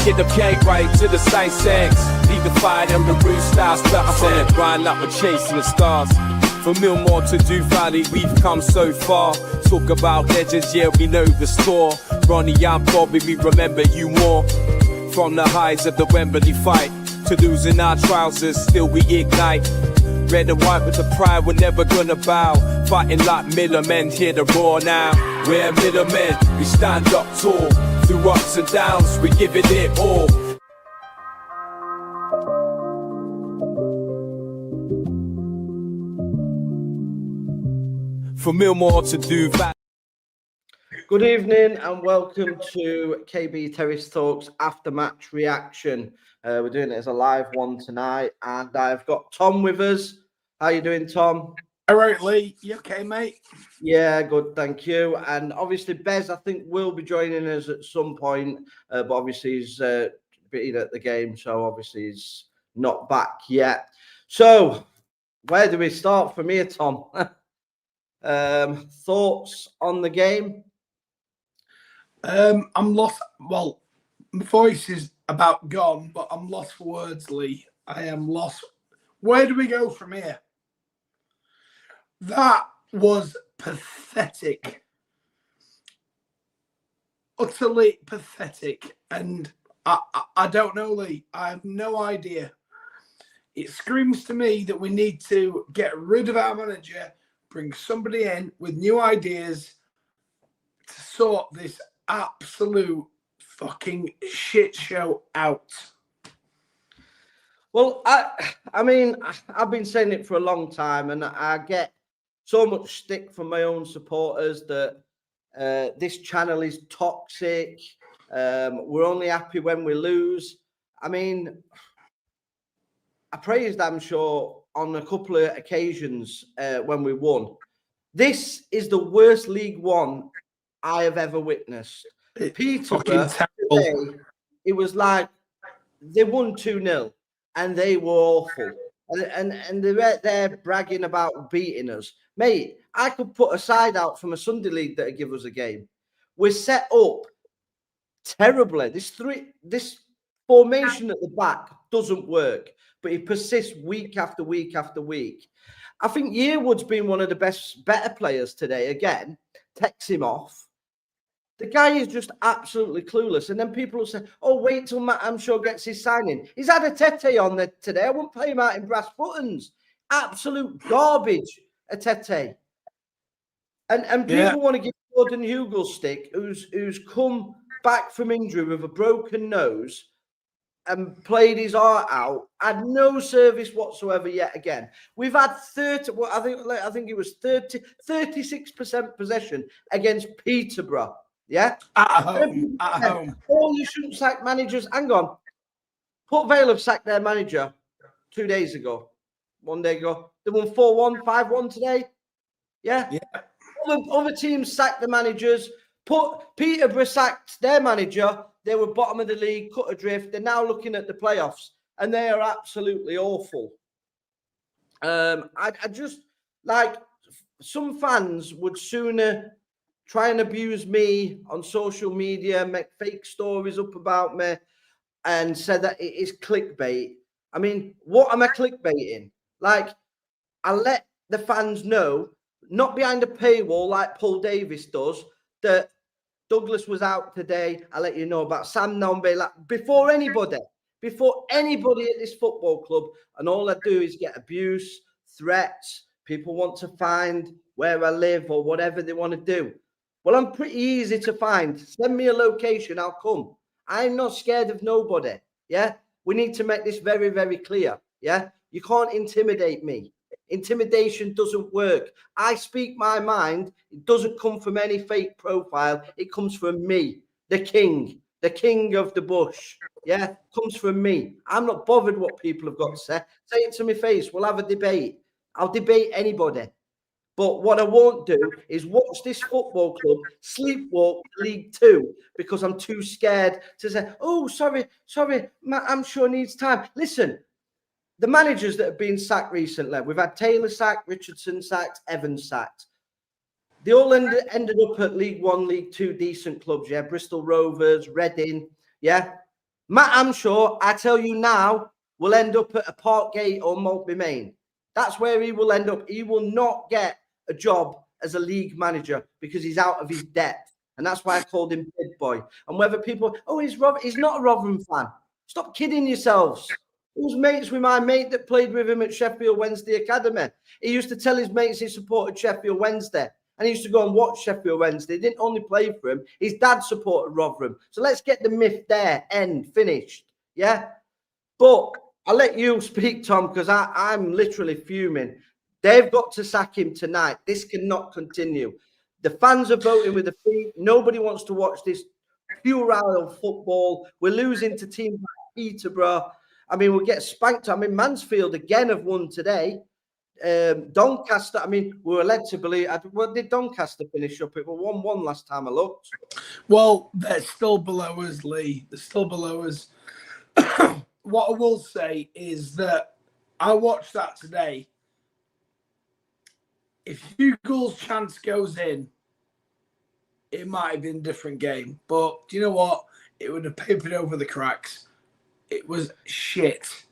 Get the cake right to the side sex. Leave the fire and the roof style stuff. On the grind like we're chasing the stars. From Millmore to Du Valley, we've come so far. Talk about legends, yeah, we know the score. Ronnie and Bobby, we remember you more. From the highs of the Wembley fight to losing our trousers, still we ignite. Red and white with the pride, we're never gonna bow. Fighting like middlemen, hear the roar now. We're middlemen, we stand up tall. Through ups and downs, we give it all. From Millmore to Du Valley. Good evening and welcome to KB Terrace Talks after-match reaction. We're doing it as a live one tonight, and I've got Tom with us. How you doing, Tom? All right, Lee. You okay, mate? Yeah, good, thank you. And obviously, Bez, I think, will be joining us at some point, but obviously he's been at the game, so obviously he's not back yet. So, where do we start from here, Tom? Thoughts on the game? I'm lost. Well, my voice is about gone, but I'm lost for words, Lee. I am lost. Where do we go from here? That was pathetic. Utterly pathetic. And I don't know, Lee. I have no idea. It screams to me that we need to get rid of our manager, bring somebody in with new ideas to sort this absolute fucking shit show out. Well, I mean, I've been saying it for a long time, and I get so much stick from my own supporters that this channel is toxic. We're only happy when we lose. I mean, I praised Amshaw on a couple of occasions when we won. This is the worst League One I have ever witnessed. Peterborough, today, it was like they won 2-0 and they were awful. And they're there bragging about beating us. Mate, I could put a side out from a Sunday league that would give us a game. We're set up terribly. This formation at the back doesn't work, but it persists week after week after week. I think Yearwood's been one of the better players today. Again, takes him off. The guy is just absolutely clueless. And then people will say, oh, wait till Matt Amshaw gets his signing. He's had a Tete on there today. I wouldn't play him out in brass buttons. Absolute garbage, a Tete. And people want to give Gordon Hugel stick, who's come back from injury with a broken nose and played his heart out, had no service whatsoever yet again. We've had 36% possession against Peterborough. Yeah? At home. Oh, you shouldn't sack managers. Hang on. Port Vale have sacked their manager 2 days ago. 1 day ago. They won 4-1, 5-1 today. Yeah? Other teams sacked the managers. Peterborough sacked their manager. They were bottom of the league, cut adrift. They're now looking at the playoffs, and they are absolutely awful. I just, like, some fans would sooner try and abuse me on social media, make fake stories up about me, and say that it is clickbait. I mean, what am I clickbaiting? Like, I let the fans know, not behind a paywall like Paul Davis does, that Douglas was out today. I let you know about Sam Nombe, like, before anybody at this football club. And all I do is get abuse, threats. People want to find where I live or whatever they want to do. Well, I'm pretty easy to find. Send me a location, I'll come. I'm not scared of nobody. Yeah, we need to make this very, very clear. Yeah, you can't intimidate me. Intimidation doesn't work. I speak my mind. It doesn't come from any fake profile. It comes from me, the king of the bush. Yeah, comes from me. I'm not bothered what people have got to say. Say it to my face. We'll have a debate. I'll debate anybody. But what I won't do is watch this football club sleepwalk League Two because I'm too scared to say, oh, sorry, I'm sure needs time. Listen, the managers that have been sacked recently, we've had Taylor sacked, Richardson sacked, Evans sacked. They all ended up at League One, League Two, decent clubs, yeah? Bristol Rovers, Reading, yeah? Matt Amshaw, I tell you now, will end up at a Parkgate or Maltby Main. That's where he will end up. He will not get a job as a league manager because he's out of his depth. And that's why I called him Big Boy. And whether people, he's not a Rotherham fan. Stop kidding yourselves. He was mates with my mate that played with him at Sheffield Wednesday Academy. He used to tell his mates he supported Sheffield Wednesday. And he used to go and watch Sheffield Wednesday. He didn't only play for him. His dad supported Rotherham. So let's get the myth there. End. Finished. Yeah? But I'll let you speak, Tom, because I'm literally fuming. They've got to sack him tonight. This cannot continue. The fans are voting with the feet. Nobody wants to watch this puerile football. We're losing to teams like Peterborough. I mean, we'll get spanked. I mean, Mansfield again have won today. Doncaster, I mean, we were led to believe. What did Doncaster finish up? It was 1-1 last time I looked. Well, they're still below us, Lee. They're still below us. What I will say is that I watched that today. If Hugo's chance goes in, it might have been a different game. But do you know what? It would have papered over the cracks. It was shit.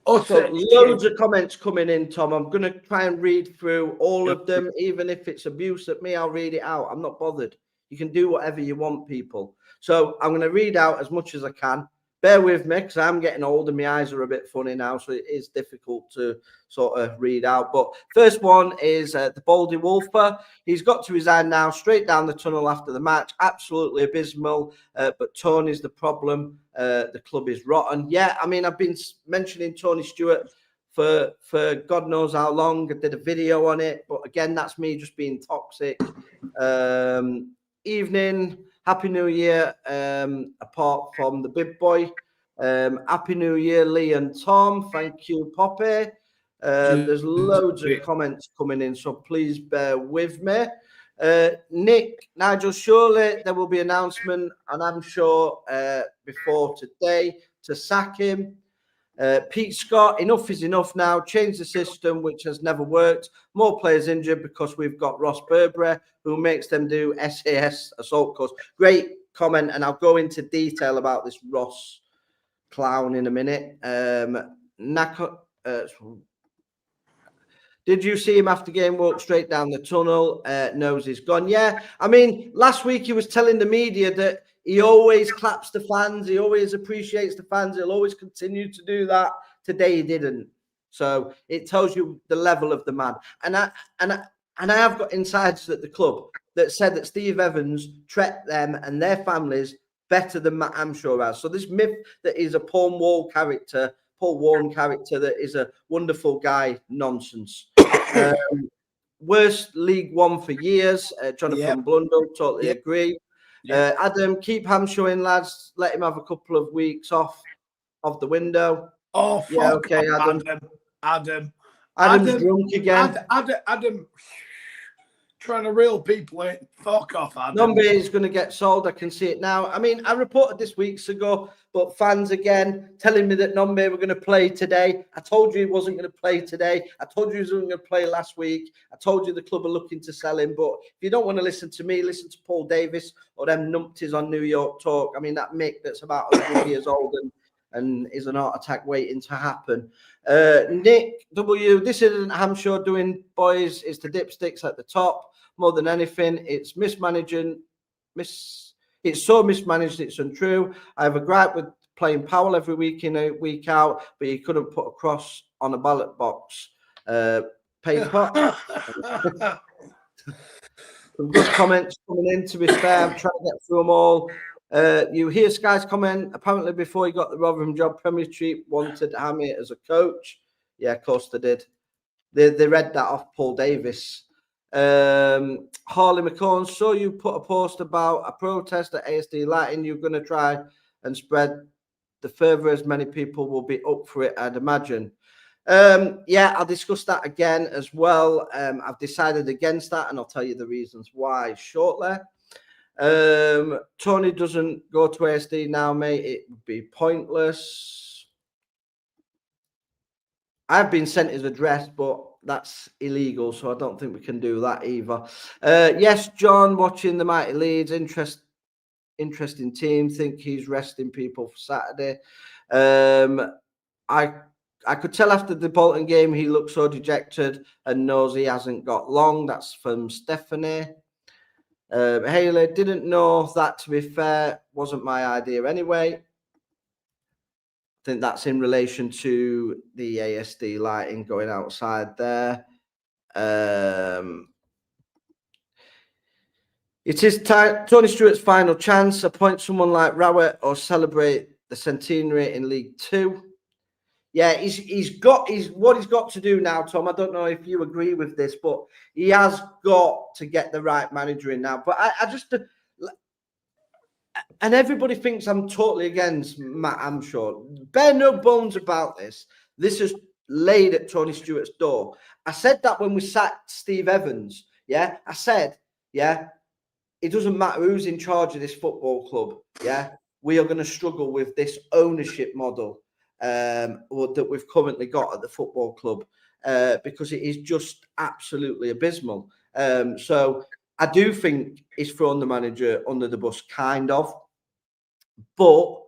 So loads of comments coming in, Tom. I'm going to try and read through all of them. Even if it's abuse at me, I'll read it out. I'm not bothered. You can do whatever you want, people. So I'm going to read out as much as I can. Bear with me because I'm getting old and my eyes are a bit funny now, so it is difficult to sort of read out. But first one is the Baldy Wolfer. He's got to resign now, straight down the tunnel after the match. Absolutely abysmal, but Tony's the problem. The club is rotten. Yeah, I mean, I've been mentioning Tony Stewart for God knows how long. I did a video on it, but again, that's me just being toxic. Evening. Happy New Year, apart from the big boy. Happy New Year, Lee and Tom. Thank you, Poppy. There's loads of comments coming in, so please bear with me. Nick, Nigel, surely there will be an announcement, and I'm sure before today, to sack him. Pete Scott, enough is enough now. Change the system, which has never worked. More players injured because we've got Ross Burberry, who makes them do SAS assault course. Great comment, and I'll go into detail about this Ross clown in a minute. Did you see him after game walk straight down the tunnel? Nose is gone. Yeah, I mean, last week he was telling the media that he always claps the fans. He always appreciates the fans. He'll always continue to do that. Today he didn't. So it tells you the level of the man. And I have got insiders at the club that said that Steve Evans treated them and their families better than Matt Amshaw has. So this myth that he's a Paul Warne character that is a wonderful guy, nonsense. Worst League One for years. Jonathan Blundell, totally agree. Adam, keep Hamshaw in, lads. Let him have a couple of weeks off the window. Oh, yeah, okay, Adam. Adam's drunk again. Adam, trying to reel people in. Fuck off, Adam. Number is going to get sold. I can see it now. I mean, I reported this weeks ago, but fans again telling me that Nombe were going to play today. I told you he wasn't going to play today. I told you he wasn't going to play last week. I told you the club are looking to sell him. But if you don't want to listen to me, listen to Paul Davis or them numpties on New York Talk. I mean, that Mick that's about 100 years old and is an heart attack waiting to happen. Nick W, this isn't Hamshaw doing, boys. It's the dipsticks at the top. More than anything, it's mismanaging. It's so mismanaged, it's untrue. I have a gripe with playing Powell every week in, week out, but he couldn't put a cross on a ballot box. Paper. Some good comments coming in, to be fair. I'm trying to get through them all. You hear Sky's comment. Apparently, before he got the Rotherham job, Premiership wanted Hammy as a coach. Yeah, of course they did. They read that off Paul Davis. Harley McCone, so you put a post about a protest at ASD Lighting. You're going to try and spread the further as many people will be up for it, I'd imagine. Yeah, I'll discuss that again as well. I've decided against that, and I'll tell you the reasons why shortly. Tony doesn't go to ASD now, mate. It would be pointless. I've been sent his address, but that's illegal, so I don't think we can do that either. Yes, John, watching the Mighty Leeds. interesting team. Think he's resting people for Saturday. I could tell after the Bolton game he looked so dejected and knows he hasn't got long. That's from Stephanie. Haley, didn't know that, to be fair. Wasn't my idea anyway. I think that's in relation to the ASD lighting going outside there. It is Tony Stewart's final chance. Appoint someone like Rowett or celebrate the centenary in League Two. Yeah, he's got what he's got to do now, Tom. I don't know if you agree with this, but he has got to get the right manager in now. But I just, and everybody thinks I'm totally against Matt Amshaw. Bear no bones about this. This is laid at Tony Stewart's door. I said that when we sacked Steve Evans. Yeah, I said, yeah, it doesn't matter who's in charge of this football club. Yeah, we are going to struggle with this ownership model that we've currently got at the football club because it is just absolutely abysmal. So I do think he's thrown the manager under the bus, kind of. But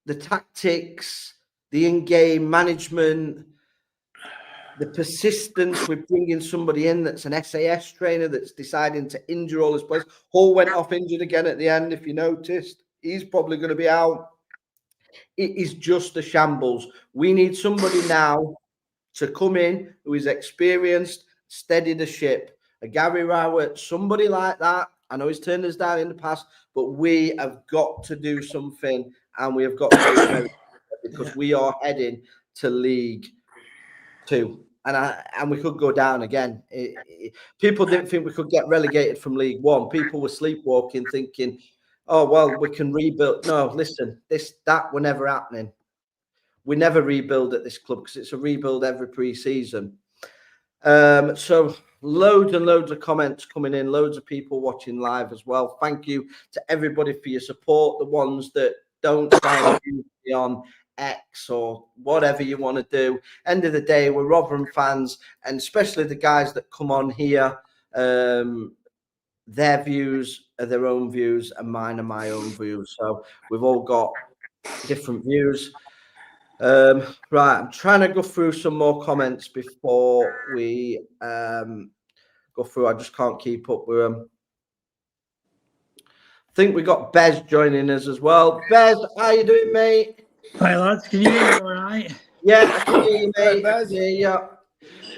the tactics, the in-game management, the persistence with bringing somebody in that's an SAS trainer that's deciding to injure all his players. Hull went off injured again at the end, if you noticed. He's probably going to be out. It is just a shambles. We need somebody now to come in who is experienced, steady the ship. A Gary Rowett, somebody like that. I know he's turned us down in the past, but we have got to do something, and we have got to do it very because we are heading to League Two, and we could go down again. People didn't think we could get relegated from League One. People were sleepwalking, thinking, "Oh well, we can rebuild." No, listen, that were never happening. We never rebuild at this club because it's a rebuild every pre-season. So loads and loads of comments coming in, loads of people watching live as well. Thank you to everybody for your support. The ones that don't try and be on X or whatever you want to do. End of the day, we're Rotherham fans, and especially the guys that come on here. Their views are their own views, and mine are my own views. So we've all got different views. Right, I'm trying to go through some more comments before we go through. I just can't keep up with them. I think we got Bez joining us as well. Bez, how you doing, mate? Hi, lads. Can you hear me all right? Yeah, I can hear you, mate. Bez. Yeah.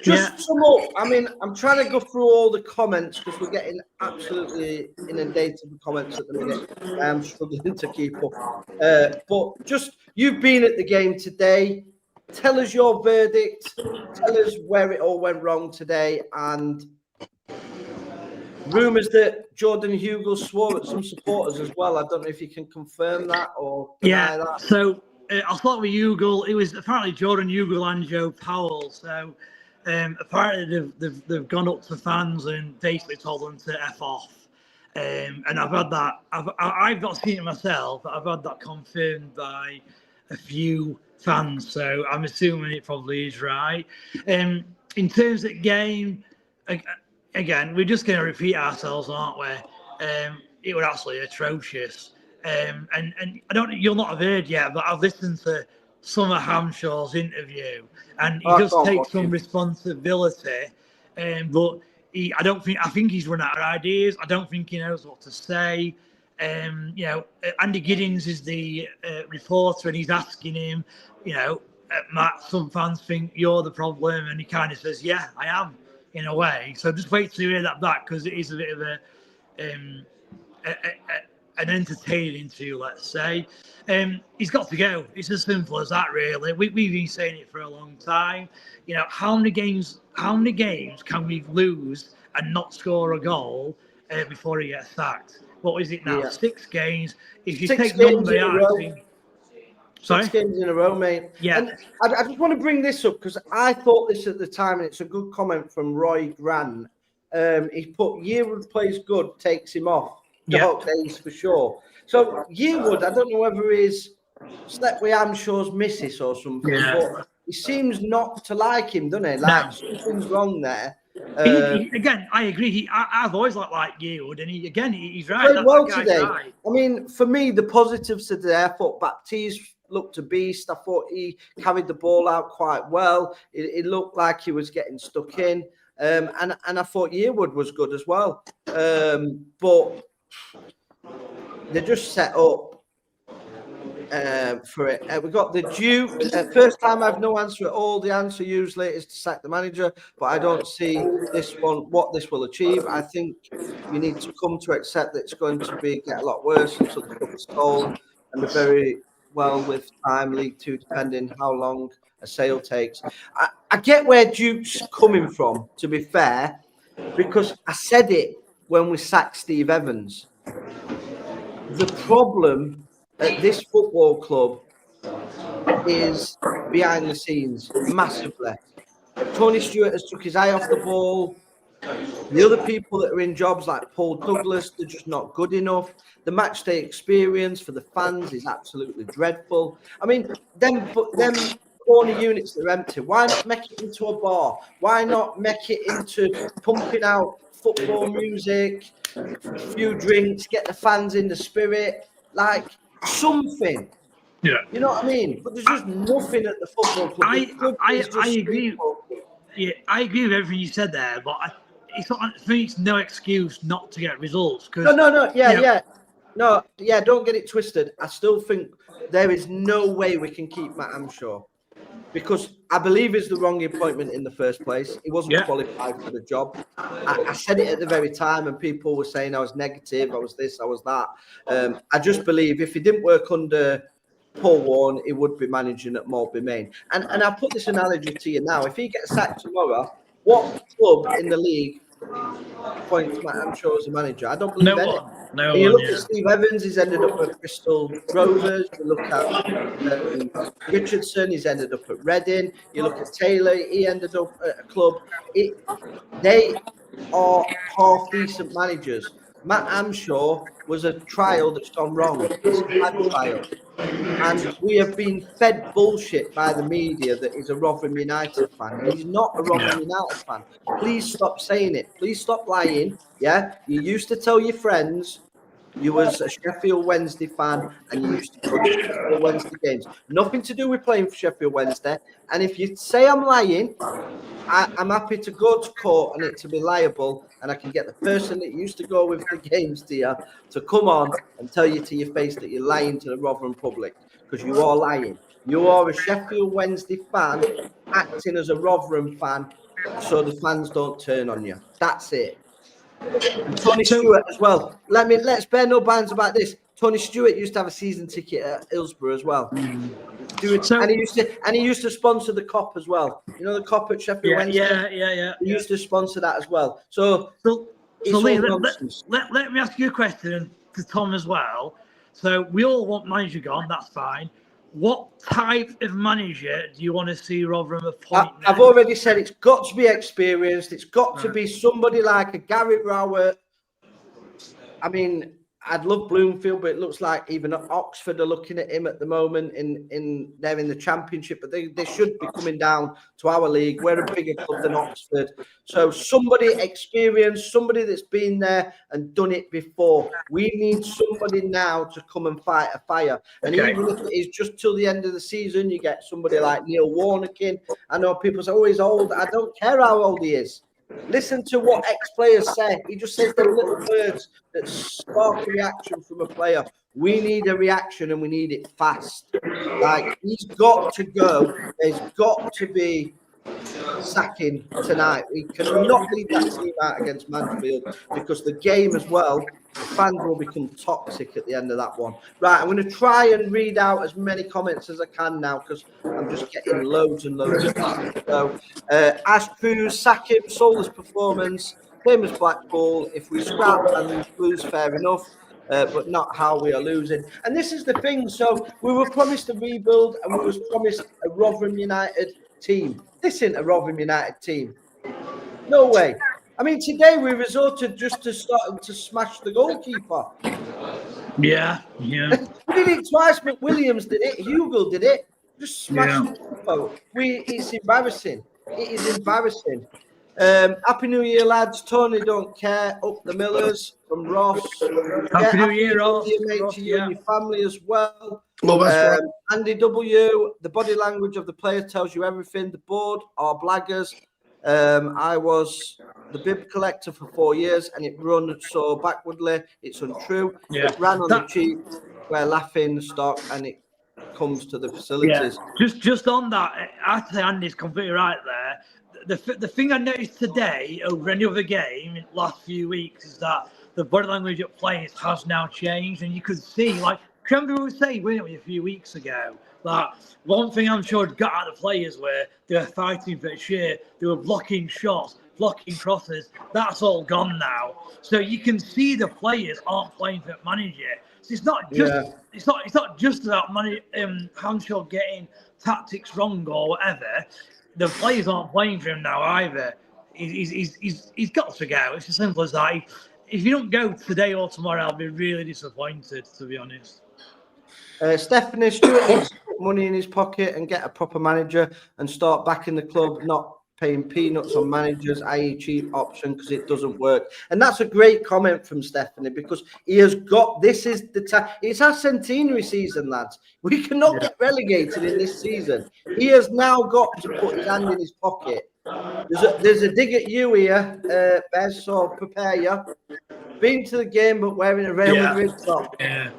Just sum up. I mean, I'm trying to go through all the comments because we're getting absolutely inundated with comments at the minute. I'm struggling to keep up. But just, you've been at the game today. Tell us your verdict. Tell us where it all went wrong today. And rumours that Jordan Hugill swore at some supporters as well. I don't know if you can confirm that or deny that. So I'll start with Hugill. It was apparently Jordan Hugill and Joe Powell. So apparently they've gone up to fans and basically told them to F off. And I've had that. I've not seen it myself, but I've had that confirmed by a few fans. So I'm assuming it probably is right. In terms of game, again, we're just going to repeat ourselves, aren't we? It was absolutely atrocious. And you'll not have heard yet, but I've listened to Summer Hamshaw's interview, and he does take some responsibility. But I think he's run out of ideas. I don't think he knows what to say. Andy Giddings is the reporter, and he's asking him, Matt, some fans think you're the problem, and he kind of says, yeah, I am, in a way. So just wait to hear that back, because it is a bit of an entertaining interview, let's say. He's got to go. It's as simple as that, really. We've been saying it for a long time. How many games can we lose and not score a goal before he gets sacked? What is it now? Yeah. 6 games. If you take number out, sorry? 6 games in a row, mate. Yeah. And I just want to bring this up because I thought this at the time, and it's a good comment from Roy Grant. He put Yearwood plays good, takes him off. The Hawk days for sure. So Yearwood, I don't know whether he's slept with Amshaw's missus or something, but he seems not to like him, doesn't he? Like something's wrong there. Again, I agree. I've always liked Yearwood, and he's right. Played well today. Right. I mean, for me, the positives today, I thought Baptiste looked a beast. I thought he carried the ball out quite well. It looked like he was getting stuck in. And I thought Yearwood was good as well. But they're just set up for it. We've got the Duke. First time I've no answer at all. The answer usually is to sack the manager, but I don't see this one, what this will achieve. I think you need to come to accept that it's going to get a lot worse until the club is told, and they're very well with time, League Two, depending how long a sale takes. I get where Duke's coming from, to be fair, because I said it when we sacked Steve Evans. The problem at this football club is behind the scenes, massively. Tony Stewart has took his eye off the ball. The other people that are in jobs like Paul Douglas, they're just not good enough. The match day experience for the fans is absolutely dreadful. I mean, them corner units that are empty, why not make it into a bar? Why not make it into pumping out football music, a few drinks, get the fans in the spirit, like something? Yeah. You know what I mean? But there's just nothing at the football club. I agree. Yeah, I agree with everything you said there, but it's not, for me, it's no excuse not to get results. No. Don't get it twisted. I still think there is no way we can keep Matt Amshaw, because I believe it's the wrong appointment in the first place. He wasn't qualified for the job. I said it at the very time, and people were saying I was negative, I was this, I was that. I just believe if he didn't work under Paul Warne, he would be managing at Maltby Main. And I'll put this analogy to you now. If he gets sacked tomorrow, what club in the league appoints Matt Amshaw as a manager? I don't believe any. You look at Steve Evans, he's ended up at Bristol Rovers. You look at Richardson, he's ended up at Reading. You look at Taylor, he ended up at a club. They are half-decent managers. Matt Amshaw was a trial that's gone wrong. It's a bad trial. And we have been fed bullshit by the media that he's a Rotherham United fan. He's not a Rotherham United fan. Please stop saying it. Please stop lying. Yeah, you used to tell your friends you was a Sheffield Wednesday fan and you used to go to Sheffield Wednesday games. Nothing to do with playing for Sheffield Wednesday. And if you say I'm lying, I'm happy to go to court and it to be liable, and I can get the person that used to go with the games to you to come on and tell you to your face that you're lying to the Rotherham public, because you are lying. You are a Sheffield Wednesday fan acting as a Rotherham fan so the fans don't turn on you. That's it. And Tony Stewart as well. Let's bear no bounds about this. Tony Stewart used to have a season ticket at Hillsborough as well. And he used to sponsor the COP as well. You know the COP at Sheffield Wednesday? Yeah. He used to sponsor that as well. So Lee, let me ask you a question to Tom as well. So we all want manager gone, that's fine. What type of manager do you want to see Rotherham appoint? I've already said it's got to be experienced. It's got to be somebody like a Garrett Rowett. I mean, I'd love Bloomfield, but it looks like even Oxford are looking at him at the moment. They're in the Championship, but they should be coming down to our league. We're a bigger club than Oxford. So somebody experienced, somebody that's been there and done it before. We need somebody now to come and fight a fire. And even if it is just till the end of the season, you get somebody like Neil Warnock. I know people say, oh, he's old. I don't care how old he is. Listen to what ex-players say. He just says the little words that spark a reaction from a player. We need a reaction and we need it fast. Like, he's got to go. There's got to be sacking tonight. We cannot leave that team out against Mansfield, because the game as well, the fans will become toxic at the end of that one. Right, I'm going to try and read out as many comments as I can now, because I'm just getting loads and loads of them. So, Ash Cruz, sack him, soulless performance, same as Blackpool. If we scrap and lose, fair enough. But not how we are losing. And this is the thing. So we were promised a rebuild and we was promised a Rotherham United team. This isn't a Rotherham United team. No way. I mean, today we resorted just to starting to smash the goalkeeper. Yeah. We did it twice. McWilliams did it. Hugo did it. Just smashed the goalkeeper. It's embarrassing. It is embarrassing. Happy New Year, lads. Tony don't care. Up the Millers from Ross. Happy New Year, New Ross. Year, mate, Ross, to you and your family as well. Well, that's right. Andy W. The body language of the player tells you everything. The board are blaggers. I was the bib collector for 4 years, and it run so backwardly. It's untrue. Yeah. It ran on the cheap. We're laughing stock, and it comes to the facilities. Yeah. Just on that, I think Andy's completely right there. The thing I noticed today over any other game in the last few weeks is that the body language of players has now changed, and you could see, like, remember we were saying, weren't we, a few weeks ago, that one thing I'm sure got out of the players were they were fighting for shit, they were blocking shots, blocking crosses. That's all gone now. So you can see the players aren't playing for manager. So it's not just it's not just about money. Hanshaw getting tactics wrong or whatever. The players aren't playing for him now either. He's got to go. It's as simple as that. If you don't go today or tomorrow, I'll be really disappointed, to be honest. Stephanie Stewart needs to put money in his pocket and get a proper manager and start backing the club, not paying peanuts on managers, i.e. cheap option, because it doesn't work. And that's a great comment from Stephanie, because he has got, this is the time, it's our centenary season, lads. We cannot get relegated in this season. He has now got to put his hand in his pocket. There's a dig at you here, Bez, so prepare you. Been to the game, but wearing a Real Madrid top. Yeah,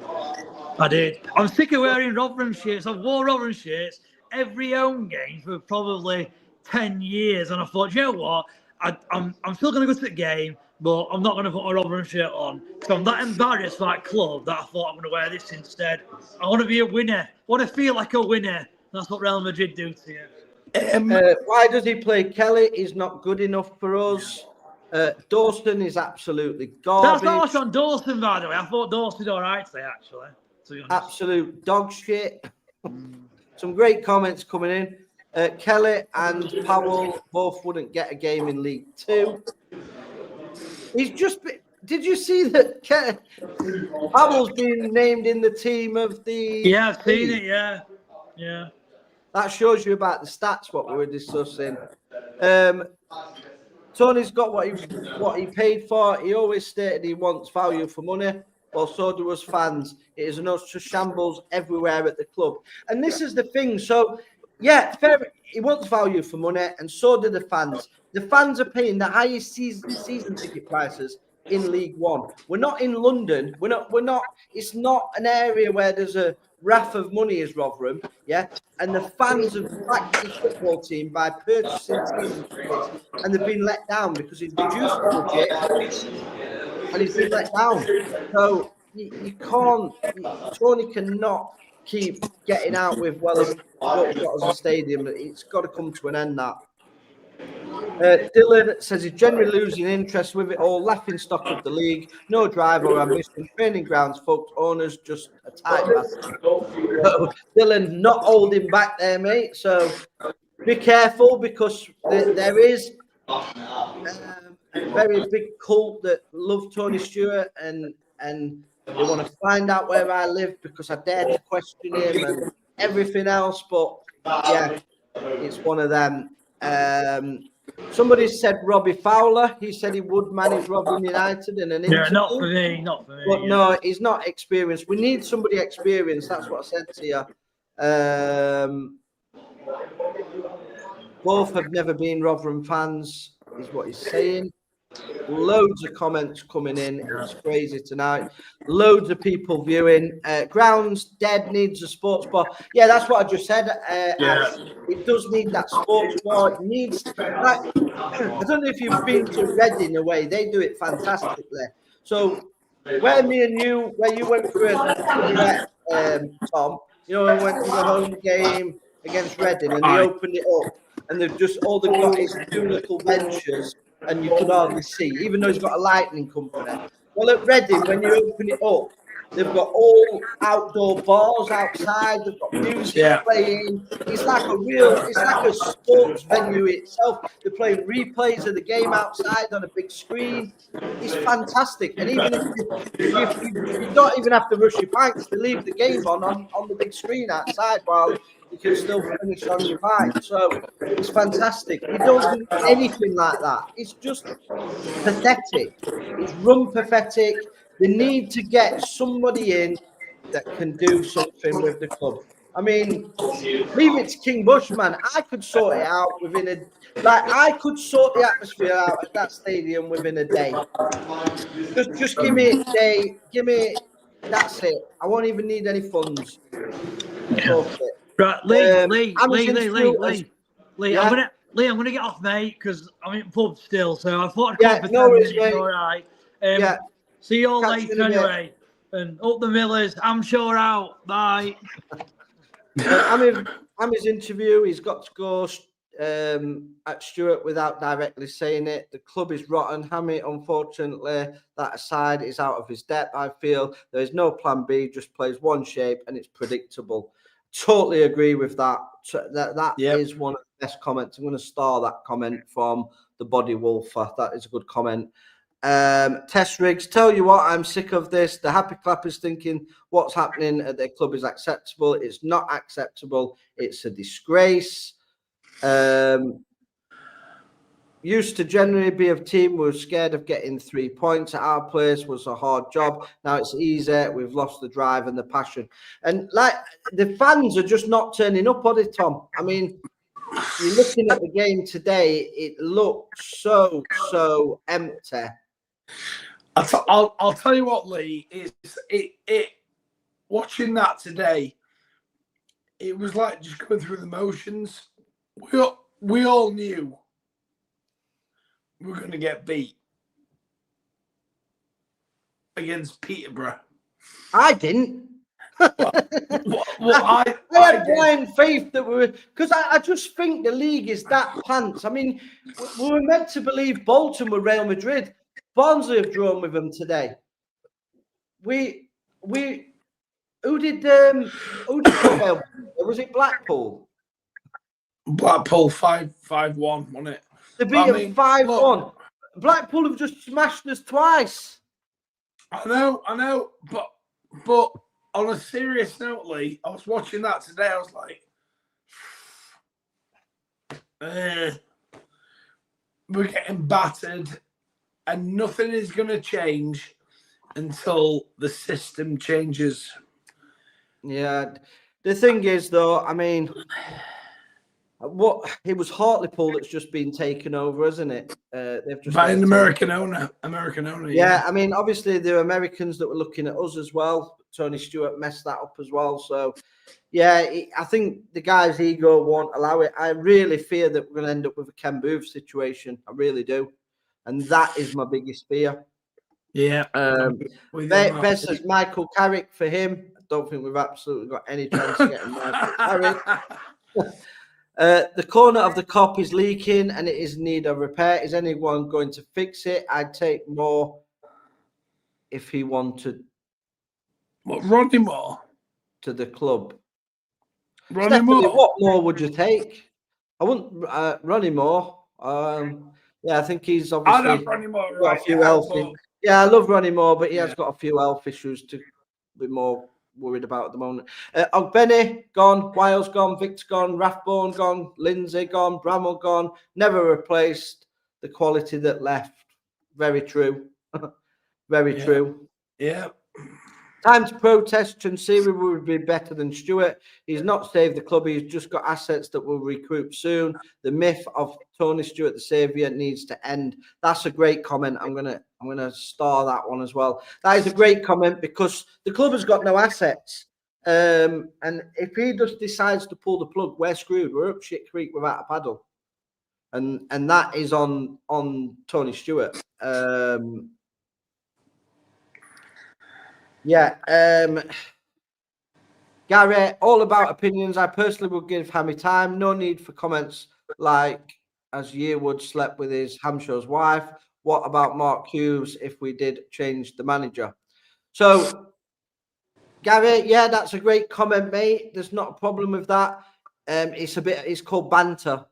I did. I'm sick of wearing Rotherham shirts. I've worn Rotherham shirts every home game for probably 10 years, and I thought, you know what? I'm still going to go to the game, but I'm not going to put a Rotherham shirt on because I'm that embarrassed by that club that I thought I'm going to wear this instead. I want to be a winner. I want to feel like a winner. That's what Real Madrid do to you. Why does he play Kelly? He's not good enough for us. Dawson is absolutely garbage. That's harsh on Dawson, by the way. I thought Dawson did all right today, actually, to be honest. Absolute dog shit. Some great comments coming in. Kelly and Powell both wouldn't get a game in League Two. He's just. Did you see that Powell's been named in the team of the? Yeah, I've seen it. Yeah. That shows you about the stats. What we were discussing. Tony's got what he paid for. He always stated he wants value for money. Well, so do us fans. It is an utter shambles everywhere at the club, and this is the thing. So. Yeah, fair. He wants value for money, and so do the fans. The fans are paying the highest season ticket prices in League One. We're not in London. We're not. It's not an area where there's a raft of money as Rotherham. Yeah, and the fans have backed the football team by purchasing season tickets, and they've been let down because he's reduced the budget, and he's been let down. So you can't. Tony cannot keep getting out with, well, what we've got as a stadium. It's got to come to an end, that. Dylan says he's generally losing interest with it all. Laughing stock of the league. No drive or ambition. Training grounds, folks. Owners just a tight bastard. So, Dylan, not holding back there, mate. So be careful, because there is a very big cult that love Tony Stewart, and they want to find out where I live because I dare to question him and everything else. But yeah, it's one of them. Somebody said Robbie Fowler. He said he would manage Rotherham United in an interview. Yeah, not for me. But no, he's not experienced. We need somebody experienced. That's what I said to you. Both have never been Rotherham fans, is what he's saying. Loads of comments coming in. It's crazy tonight. Loads of people viewing. Grounds dead, needs a sports bar. Yeah, that's what I just said. It does need that sports bar. It needs. I don't know if you've been to Reading away. They do it fantastically. So where you went for Tom, you know, I went to the home game against Reading, and they opened it up, and they've just all they've got is two little benches. And you can hardly see, even though he's got a lighting company. Well, at Reading, when you open it up, they've got all outdoor bars outside. They've got music playing. It's like a sports venue itself. They're playing replays of the game outside on a big screen. It's fantastic. And even if you don't even have to rush your pints to leave the game on the big screen outside while you can still finish on your bike. So it's fantastic. You don't do anything like that. It's just pathetic. It's run pathetic. They need to get somebody in that can do something with the club. I mean, leave it to King Bushman. I could sort it out I could sort the atmosphere out at that stadium within a day. Just give me a day. That's it. I won't even need any funds. Yeah. Right, Lee. Yeah. I'm gonna get off, mate, because I'm in pub still. So I thought I'd Yeah, come for no 10 worries, minutes. mate. All right. Yeah. See you all Catch you in later a bit. anyway. And up the Millers. I'm sure out. Bye. Amir's interview, he's got to go at Stuart without directly saying it. The club is rotten. Hammy, unfortunately, that aside, is out of his depth. I feel there is no plan B, just plays one shape and it's predictable. Totally agree with that. So that is one of the best comments. I'm going to star that comment from the Body Wolfer. That is a good comment. Test Riggs, tell you what, I'm sick of this. The happy clappers thinking what's happening at their club is acceptable. It's not acceptable. It's a disgrace. Used to generally be a team who was scared of getting 3 points at our place was a hard job. Now it's easy. We've lost the drive and the passion. And like the fans are just not turning up on it, Tom. I mean, you're looking at the game today, it looked so empty. I'll tell you what, Lee, it watching that today, it was like just going through the motions. We all knew we were going to get beat against Peterborough. I didn't. I had blind faith that we were, because I just think the league is that pants. I mean, we were meant to believe Bolton were Real Madrid. Barnsley have drawn with them today. Who did prevail? Was it Blackpool? Blackpool 5-1, wasn't it? They beat them 5-1. Blackpool have just smashed us twice. I know, but on a serious note, Lee, I was watching that today. I was like, we're getting battered, and nothing is going to change until the system changes. Yeah, the thing is, though, I mean, it was Hartlepool that's just been taken over, isn't it? They've just by an American owner. Yeah, I mean, obviously there are Americans that were looking at us as well. Tony Stewart messed that up as well. So, yeah, I think the guy's ego won't allow it. I really fear that we're going to end up with a Ken Booth situation. I really do, and that is my biggest fear. Yeah. Best says Michael Carrick for him. I don't think we've absolutely got any chance of getting Michael Carrick. The corner of the cop is leaking and it is in need of repair. Is anyone going to fix it? I'd take more if he wanted. What, Rodney Moore? To the club. Ronnie Moore? What more would you take? I wouldn't. Ronnie Moore. Yeah, I think he's obviously I love Ronnie Moore, got a few health. Yeah, I love Ronnie Moore, but he has got a few health issues to be more worried about at the moment. Ogbenny gone, Wiles gone, Victor gone, Rathbone gone, Lindsay gone, Bramwell gone. Never replaced the quality that left. Very true. Very true. Yeah. Time to protest. Chansiri would be better than Stewart. He's not saved the club. He's just got assets that will recruit soon. The myth of Tony Stewart, the saviour, needs to end. That's a great comment. I'm gonna star that one as well. That is a great comment because the club has got no assets. And if he just decides to pull the plug, we're screwed. We're up shit creek without a paddle. And that is on Tony Stewart. Gary, all about opinions. I personally would give Hammy time. No need for comments like as Yearwood slept with his Hamshaw's wife. What about Mark Hughes if we did change the manager? So, Gary, yeah, that's a great comment, mate. There's not a problem with that. It's called banter.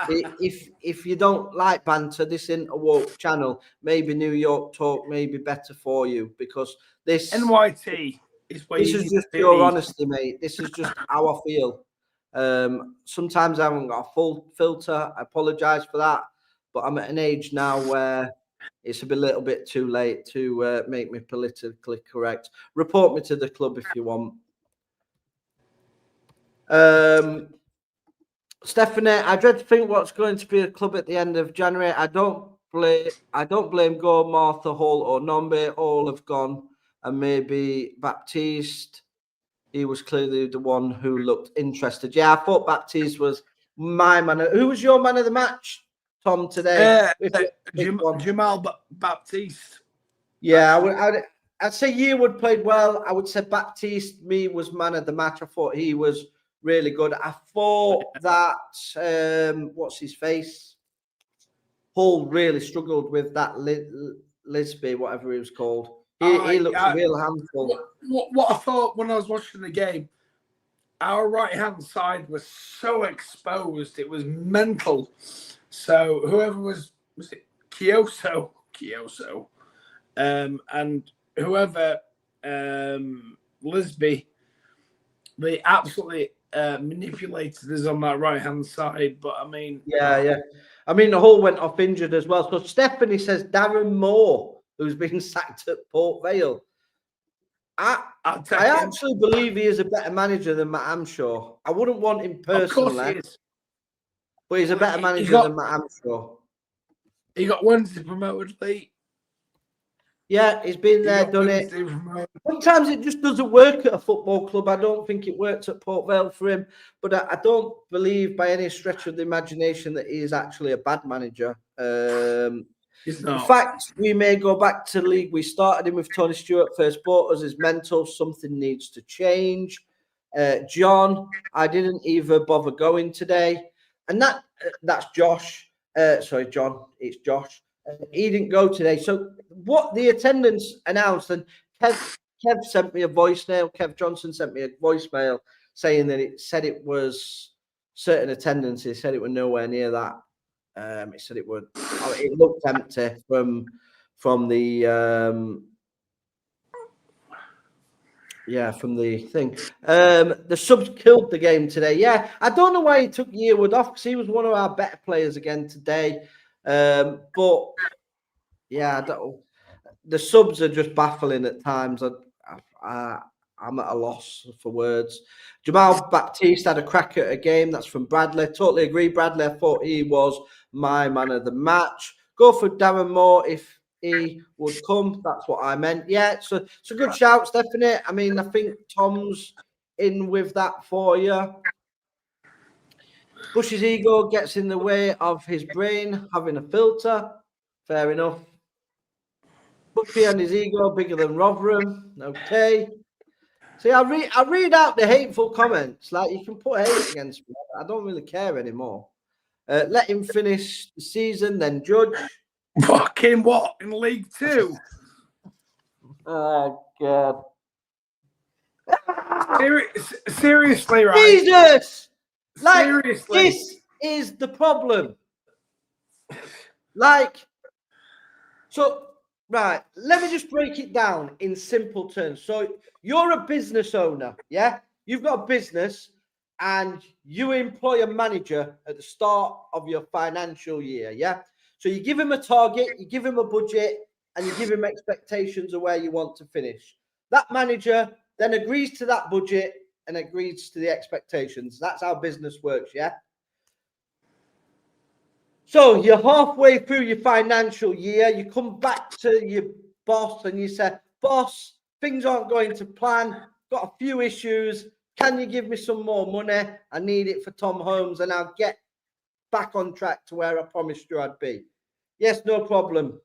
If you don't like banter, this isn't a woke channel. Maybe New York Talk may be better for you because this NYT. It's way This easier is just to pure see. honesty, mate. This is just how I feel. Sometimes I haven't got a full filter. I apologise for that, but I'm at an age now where it's a little bit too late to make me politically correct. Report me to the club if you want. Stephanie, I dread to think what's going to be a club at the end of January. I don't blame Go, Martha, Hall, or Nombe. All have gone, and maybe Baptiste. He was clearly the one who looked interested. Yeah, I thought Baptiste was my man. Who was your man of the match, Tom, today? Jamal Baptiste. Yeah, I'd say Yearwood played well. I would say Baptiste, was man of the match. I thought he was really good. I thought that, what's his face? Hull really struggled with that Lisby, whatever he was called. He looks a real handful. What I thought when I was watching the game, our right-hand side was so exposed. It was mental. So whoever was it Kyoso, and whoever Lisby, they absolutely manipulated us on that right-hand side. But I mean, yeah. I mean, the Hull went off injured as well. So Stephanie says Darren Moore, who's been sacked at Port Vale. I actually believe he is a better manager than Matt Amshaw. I wouldn't want him personally. Of course he is. But he's a better manager than Matt Amshaw. He got Wednesday promoted late. Yeah, he's been there, done it. Sometimes it just doesn't work at a football club. I don't think it worked at Port Vale for him. But I don't believe by any stretch of the imagination that he is actually a bad manager. In fact, we may go back to the league. We started him with Tony Stewart first, bought us his mental. Something needs to change. John, I didn't even bother going today. And that's Josh. Sorry, John, it's Josh. He didn't go today. So what the attendance announced, and Kev sent me a voicemail. Kev Johnson sent me a voicemail saying that it said it was certain attendance. He said it was nowhere near that. It said it would. It looked empty from the from the thing. The subs killed the game today. Yeah, I don't know why he took Yearwood off because he was one of our better players again today. But yeah, the subs are just baffling at times. I'm at a loss for words. Jamal Baptiste had a crack at a game. That's from Bradley. Totally agree, Bradley. I thought he was my man of the match. Go for Darren Moore if he would come. That's what I meant. Yeah, it's a good shout, Stephanie. I mean, I think Tom's in with that for you. Bush's ego gets in the way of his brain having a filter. Fair enough. Bushy and his ego bigger than Rotherham. Okay. See, I read out the hateful comments. Like, you can put hate against me. I don't really care anymore. Let him finish the season, then judge. Fucking what? In League Two? Oh, God. Seriously, right? Jesus! Like, seriously. This is the problem. Like, so... Right, let me just break it down in simple terms. So you're a business owner, yeah? You've got a business and you employ a manager at the start of your financial year, yeah? So you give him a target, you give him a budget, and you give him expectations of where you want to finish. That manager then agrees to that budget and agrees to the expectations. That's how business works, yeah? So you're halfway through your financial year. You come back to your boss and you say, boss, things aren't going to plan. Got a few issues. Can you give me some more money? I need it for Tom Holmes and I'll get back on track to where I promised you I'd be. Yes, no problem.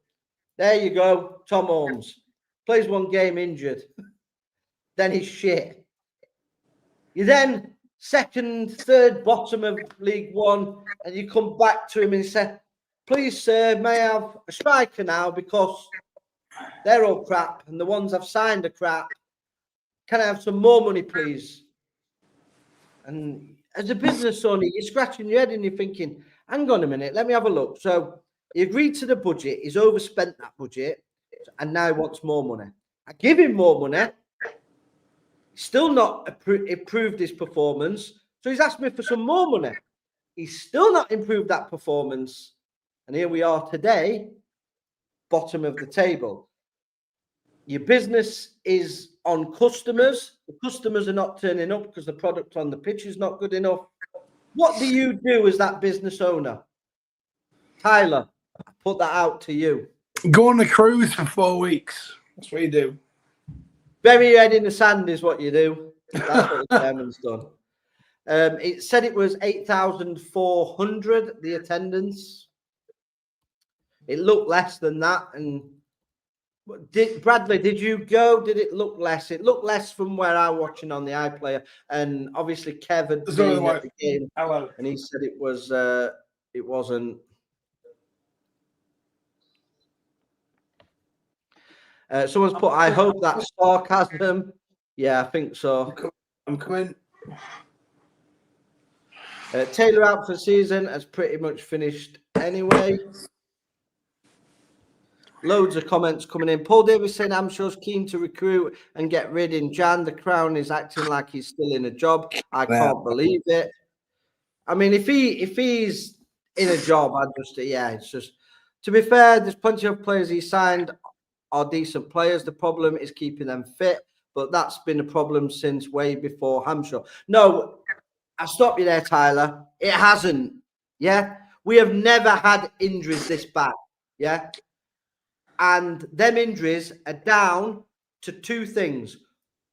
There you go. Tom Holmes plays one game injured. Then he's shit. You then... second, third, bottom of League One, and you come back to him and say, please, sir, may I have a striker now because they're all crap and the ones I've signed are crap. Can I have some more money, please? And as a business owner, you're scratching your head and you're thinking, hang on a minute, let me have a look. So he agreed to the budget, he's overspent that budget, and now he wants more money. I give him more money, Still not improved his performance. So he's asked me for some more money. He's still not improved that performance. And here we are today, bottom of the table. Your business is on customers. The customers are not turning up because the product on the pitch is not good enough. What do you do as that business owner? Tyler, I put that out to you. Go on a cruise for 4 weeks. That's what you do. Bury your head in the sand is what you do. That's what the chairman's done. It said it was 8,400, the attendance. It looked less than that. And Bradley, did you go? Did it look less? It looked less from where I was watching on the iPlayer. And obviously Kev had been at the game. Hello. And he said it was it wasn't. Someone's put, I hope that's sarcasm. Yeah, I think so. I'm coming. Taylor out for the season has pretty much finished anyway. Loads of comments coming in. Paul Davis saying Amshaw's keen to recruit and get rid in Jan. The Crown is acting like he's still in a job. I can't believe it. I mean, if he's in a job, it's just, to be fair, there's plenty of players he signed are decent players. The problem is keeping them fit, but that's been a problem since way before Hampshire. No, I'll stop you there, Tyler. It hasn't. Yeah, we have never had injuries this bad. Yeah, and them injuries are down to two things.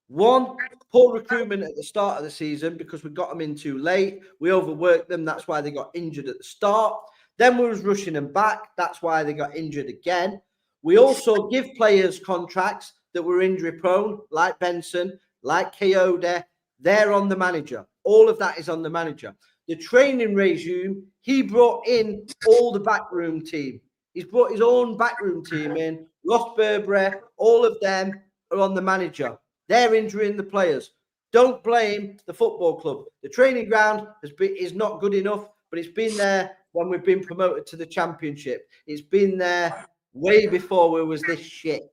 One, poor recruitment at the start of the season because we got them in too late. We overworked them. That's why they got injured at the start. Then we was rushing them back. That's why they got injured again. We also give players contracts that were injury prone, like Benson, like Kayode. They're on the manager. All of that is on the manager. The training regime, he brought in all the backroom team. He's brought his own backroom team in. Ross Burberry, all of them are on the manager. They're injuring the players. Don't blame the football club. The training ground is not good enough, but it's been there when we've been promoted to the championship. It's been there way before we was this shit,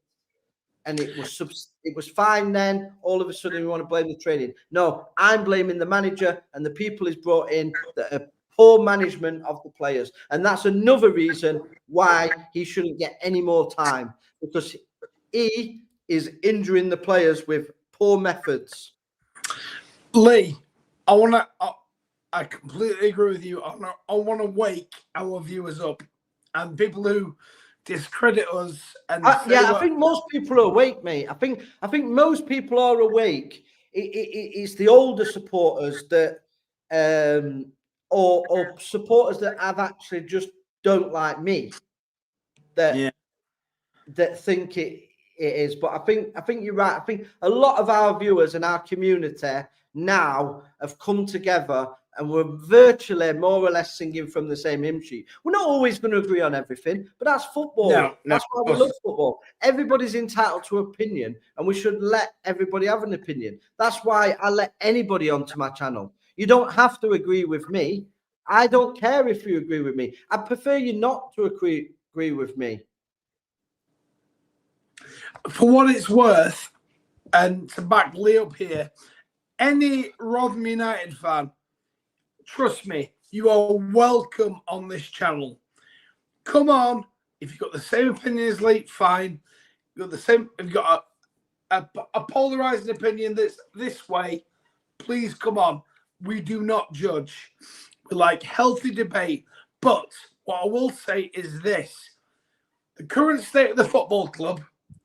and it was fine then. All of a sudden, we want to blame the training. No, I'm blaming the manager and the people he's brought in that are poor management of the players, and that's another reason why he shouldn't get any more time, because he is injuring the players with poor methods. Lee, I completely agree with you. I want to wake our viewers up and people who discredit us. And I think most people are awake, mate. I think most people are awake. It's the older supporters that, or supporters that have actually just don't like me, that think it is. But I think you're right. I think a lot of our viewers and our community now have come together and we're virtually more or less singing from the same hymn sheet. We're not always going to agree on everything, but that's football. That's why we love football. Everybody's entitled to opinion, and we should let everybody have an opinion. That's why I let anybody onto my channel. You don't have to agree with me. I don't care if you agree with me. I prefer you not to agree with me. For what it's worth, and to back Lee up here, any Rotherham United fan, trust me, you are welcome on this channel. Come on. If you've got the same opinion as Lee, fine. If you've got a polarizing opinion that's this way, please come on. We do not judge. We like healthy debate. But what I will say is this. The current state of the football club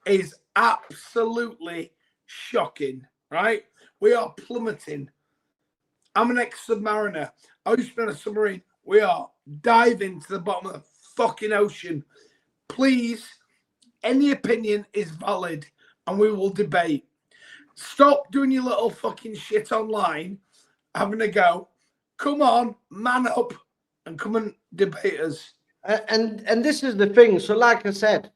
is absolutely shocking, right? We are plummeting. I'm an ex-submariner. I used to be on a submarine. We are diving to the bottom of the fucking ocean. Please, any opinion is valid and we will debate. Stop doing your little fucking shit online, having a go. Come on, man up and come and debate us. And this is the thing. So like I said,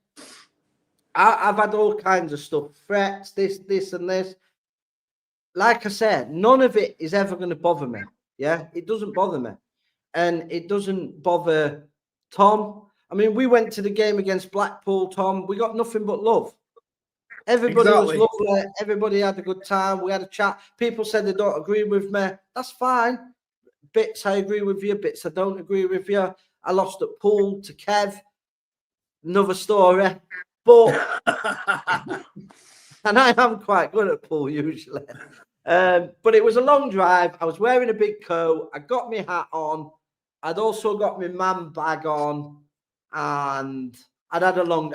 I've had all kinds of stuff, threats, this and this. Like I said, none of it is ever going to bother me. Yeah, it doesn't bother me. And it doesn't bother Tom. I mean, we went to the game against Blackpool, Tom. We got nothing but love. Everybody Exactly. was lovely. Everybody had a good time. We had a chat. People said they don't agree with me. That's fine. Bits I agree with you. Bits I don't agree with you. I lost at pool to Kev. Another story. But and I am quite good at pool usually. But it was a long drive. I was wearing a big coat. I got my hat on. I'd also got my man bag on, and I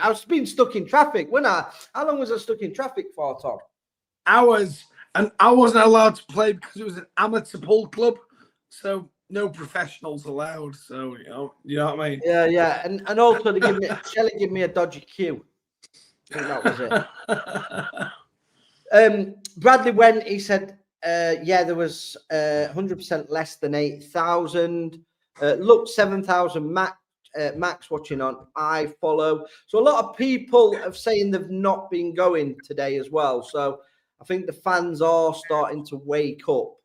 was being stuck in traffic, wasn't I? How long was I stuck in traffic for, Tom? Hours, and I wasn't allowed to play because it was an amateur pool club, so no professionals allowed. So you know what I mean? Yeah, and also Shelley gave me a dodgy cue. I think that was it. Bradley went. He said, "Yeah, there was 100% less than 8,000. Look, 7,000 max watching on iFollow. So a lot of people have saying they've not been going today as well. So I think the fans are starting to wake up.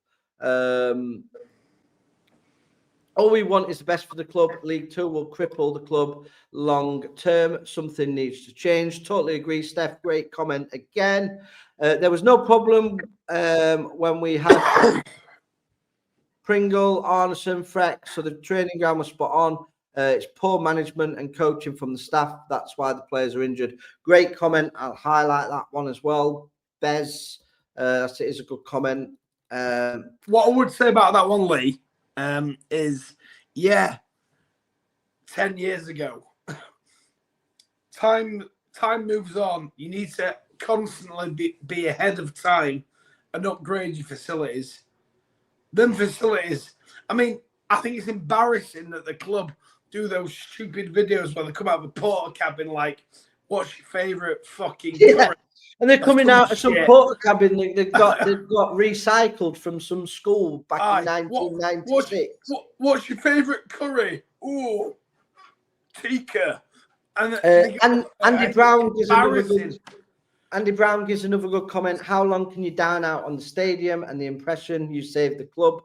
All we want is the best for the club. League Two will cripple the club long term. Something needs to change. Totally agree, Steph. Great comment again. There was no problem when we had Pringle, Arneson, Freck. So the training ground was spot on. It's poor management and coaching from the staff. That's why the players are injured. Great comment. I'll highlight that one as well. Bez, it is a good comment. What I would say about that one, Lee, is 10 years ago. Time moves on. You need to constantly be ahead of time and upgrade your facilities. Them facilities, I mean, I think it's embarrassing that the club do those stupid videos where they come out of a porta cabin like, what's your favourite fucking curry? And they're coming out of some porta cabin they've got recycled from some school back in 1996. What's your favourite curry? Ooh, tikka. And Andy Brown gives another good comment. How long can you down out on the stadium and the impression you saved the club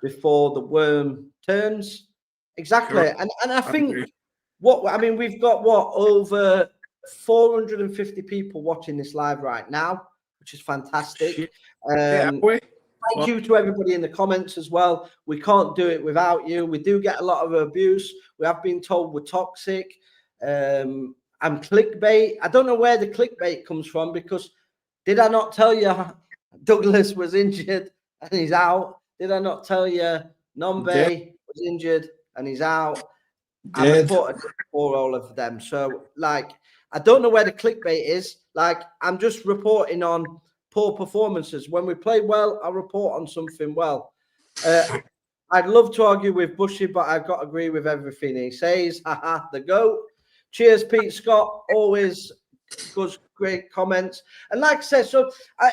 before the worm turns? Exactly. Sure. And I think we've got over 450 people watching this live right now, which is fantastic. Thank you to everybody in the comments as well. We can't do it without you. We do get a lot of abuse. We have been told we're toxic. I'm clickbait. I don't know where the clickbait comes from, because did I not tell you Douglas was injured and he's out? Did I not tell you Nombe was injured and he's out? I reported for all of them. So, I don't know where the clickbait is. I'm just reporting on poor performances. When we play well, I'll report on something well. I'd love to argue with Bushy, but I've got to agree with everything he says. Haha, the GOAT. Cheers, Pete Scott. Always good, great comments. And like I said, so I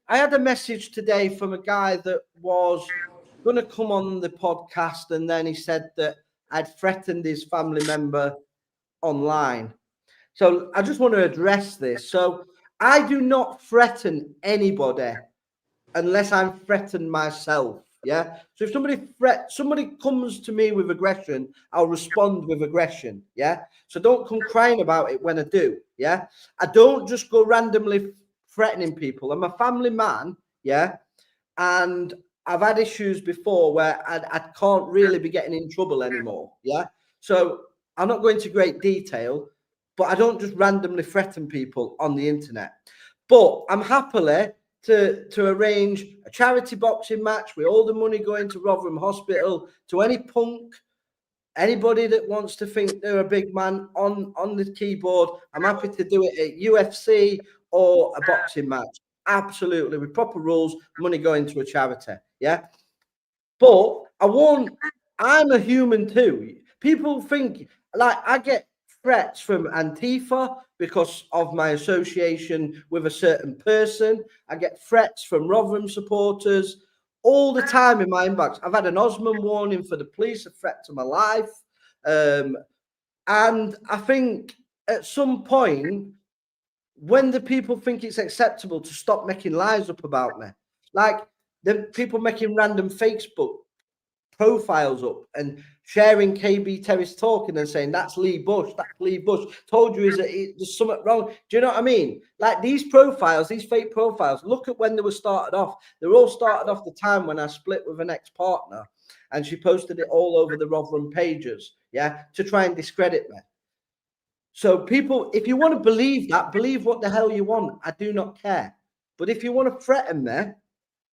had a message today from a guy that was going to come on the podcast, and then he said that I'd threatened his family member online. So I just want to address this. So I do not threaten anybody unless I'm threatened myself. Yeah. So if somebody comes to me with aggression, I'll respond with aggression. Yeah. So don't come crying about it when I do. Yeah. I don't just go randomly threatening people. I'm a family man. Yeah. And I've had issues before where I can't really be getting in trouble anymore. Yeah. So I'm not going into great detail, but I don't just randomly threaten people on the internet. But I'm happily to arrange a charity boxing match with all the money going to Rotherham Hospital, to any punk, anybody that wants to think they're a big man on the keyboard. I'm happy to do it at UFC or a boxing match. Absolutely, with proper rules, money going to a charity. Yeah. But I'm a human too. People think I get threats from Antifa because of my association with a certain person. I get threats from Rotherham supporters all the time in my inbox. I've had an Osman warning for the police, a threat to my life. And I think at some point, when the people think it's acceptable to stop making lies up about me, like the people making random Facebook profiles up and sharing KB Terrace Talk and then saying that's Lee Bush, told you there's something wrong. Do you know what I mean? Like these profiles, these fake profiles, look at when they were started off. They were all started off the time when I split with an ex-partner and she posted it all over the Rotherham pages, to try and discredit me. So people, if you want to believe that, believe what the hell you want. I do not care. But if you want to threaten me,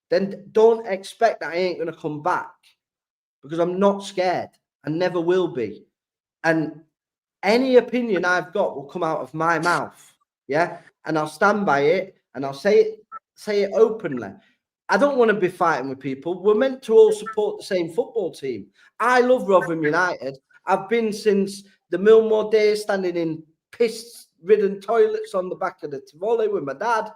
then don't expect that I ain't going to come back, because I'm not scared. I never will be. And any opinion I've got will come out of my mouth. And I'll stand by it and I'll say it openly. I don't want to be fighting with people. We're meant to all support the same football team. I love Rotherham United. I've been since the Millmore days, standing in piss-ridden toilets on the back of the Tivoli with my dad.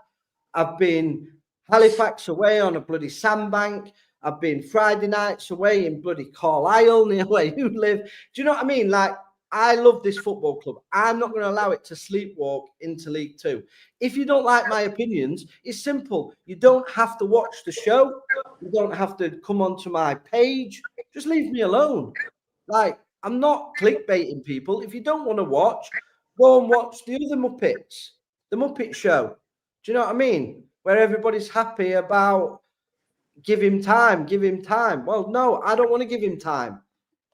I've been Halifax away on a bloody sandbank. I've been Friday nights away in bloody Carlisle, near where you live. Do you know what I mean? Like, I love this football club. I'm not going to allow it to sleepwalk into League Two. If you don't like my opinions, it's simple. You don't have to watch the show. You don't have to come onto my page. Just leave me alone. Like, I'm not clickbaiting people. If you don't want to watch, go and watch the other Muppets, the Muppet Show. Do you know what I mean? Where everybody's happy about give him time. Well, no, I don't want to give him time.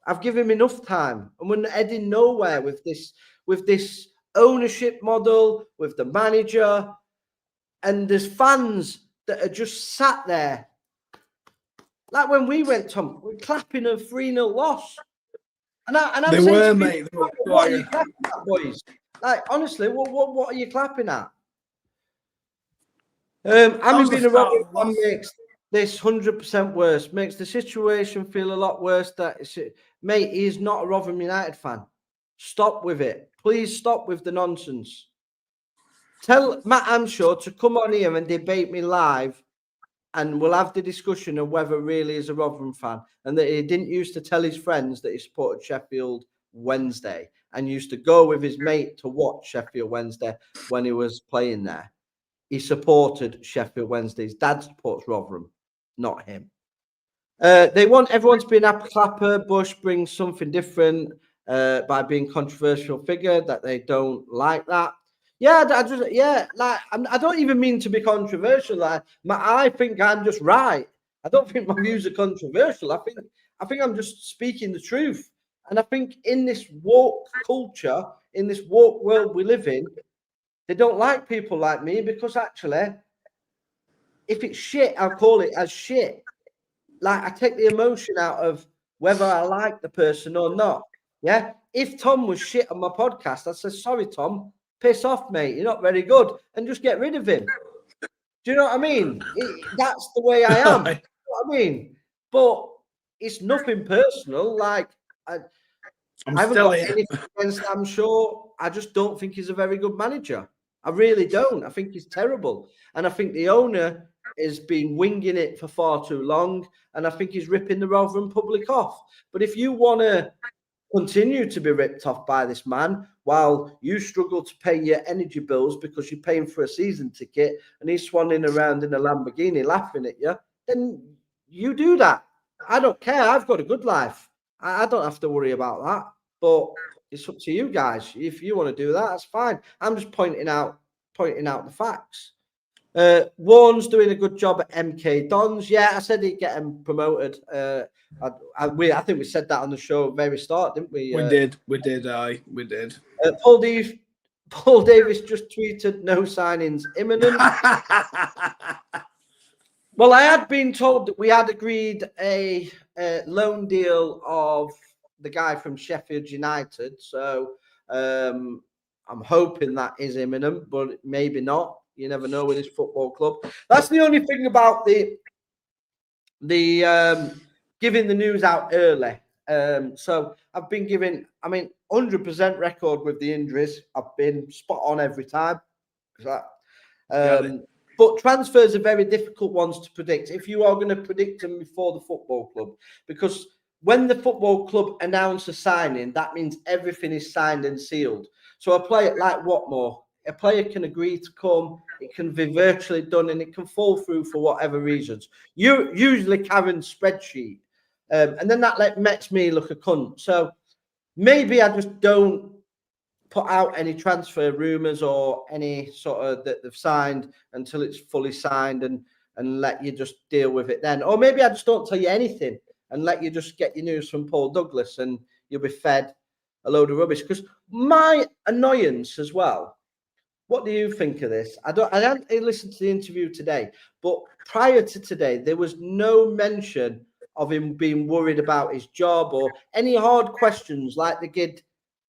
I've given him enough time, and we're heading nowhere with this ownership model, with the manager, and there's fans that are just sat there. Like when we went, Tom, we're clapping a 3-0 loss. And I'm they saying were, people, mate. what are you clapping at, boys? Like, honestly, what are you clapping at? Having been a Rotherham fan makes this 100% worse. Makes the situation feel a lot worse. Mate, he's not a Rotherham United fan. Stop with it. Please stop with the nonsense. Tell Matt Amshaw to come on here and debate me live, and we'll have the discussion of whether really is a Rotherham fan, and that he didn't used to tell his friends that he supported Sheffield Wednesday and used to go with his mate to watch Sheffield Wednesday when he was playing there. He supported Sheffield Wednesday. His dad supports Rotherham, not him. They want everyone to be an apple clapper. Bush brings something different by being controversial figure, that they don't like that. I don't even mean to be controversial. I think I'm just right. I don't think my views are controversial. I think I'm just speaking the truth. And I think in this woke culture, in this woke world we live in, they don't like people like me, because actually, if it's shit, I'll call it as shit. Like, I take the emotion out of whether I like the person or not. If Tom was shit on my podcast, I'd say, sorry, Tom, piss off, mate. You're not very good, and just get rid of him. Do you know what I mean? That's the way I am. You know what I mean? But it's nothing personal. Like, I haven't got anything against Amshaw. I just don't think he's a very good manager. I really don't. I think he's terrible. And I think the owner has been winging it for far too long. And I think he's ripping the Rotherham public off. But if you want to continue to be ripped off by this man while you struggle to pay your energy bills because you're paying for a season ticket and he's swanning around in a Lamborghini laughing at you, then you do that. I don't care. I've got a good life. I don't have to worry about that. But it's up to you guys. If you want to do that, that's fine. I'm just pointing out the facts. Warren's doing a good job at MK Dons. Yeah, I said he'd get him promoted. I think we said that on the show at the very start, didn't we? We did. Paul Davis just tweeted no signings imminent. Well, I had been told that we had agreed a loan deal of the guy from Sheffield United. So I'm hoping that is imminent, but maybe not. You never know with this football club. That's the only thing about the giving the news out early. So I've been giving, 100% record with the injuries. I've been spot on every time. But transfers are very difficult ones to predict if you are going to predict them before the football club, because when the football club announce a signing, that means everything is signed and sealed. So a player like Watmore, a player can agree to come, it can be virtually done, and it can fall through for whatever reasons. Usually Karen's spreadsheet And then that makes me look a cunt. So maybe I just don't put out any transfer rumours or any sort of that they've signed until it's fully signed and let you just deal with it then. Or maybe I just don't tell you anything and let you just get your news from Paul Douglas and you'll be fed a load of rubbish. Because my annoyance as well, what do you think of this? I hadn't listened to the interview today, but prior to today, there was no mention of him being worried about his job or any hard questions like they did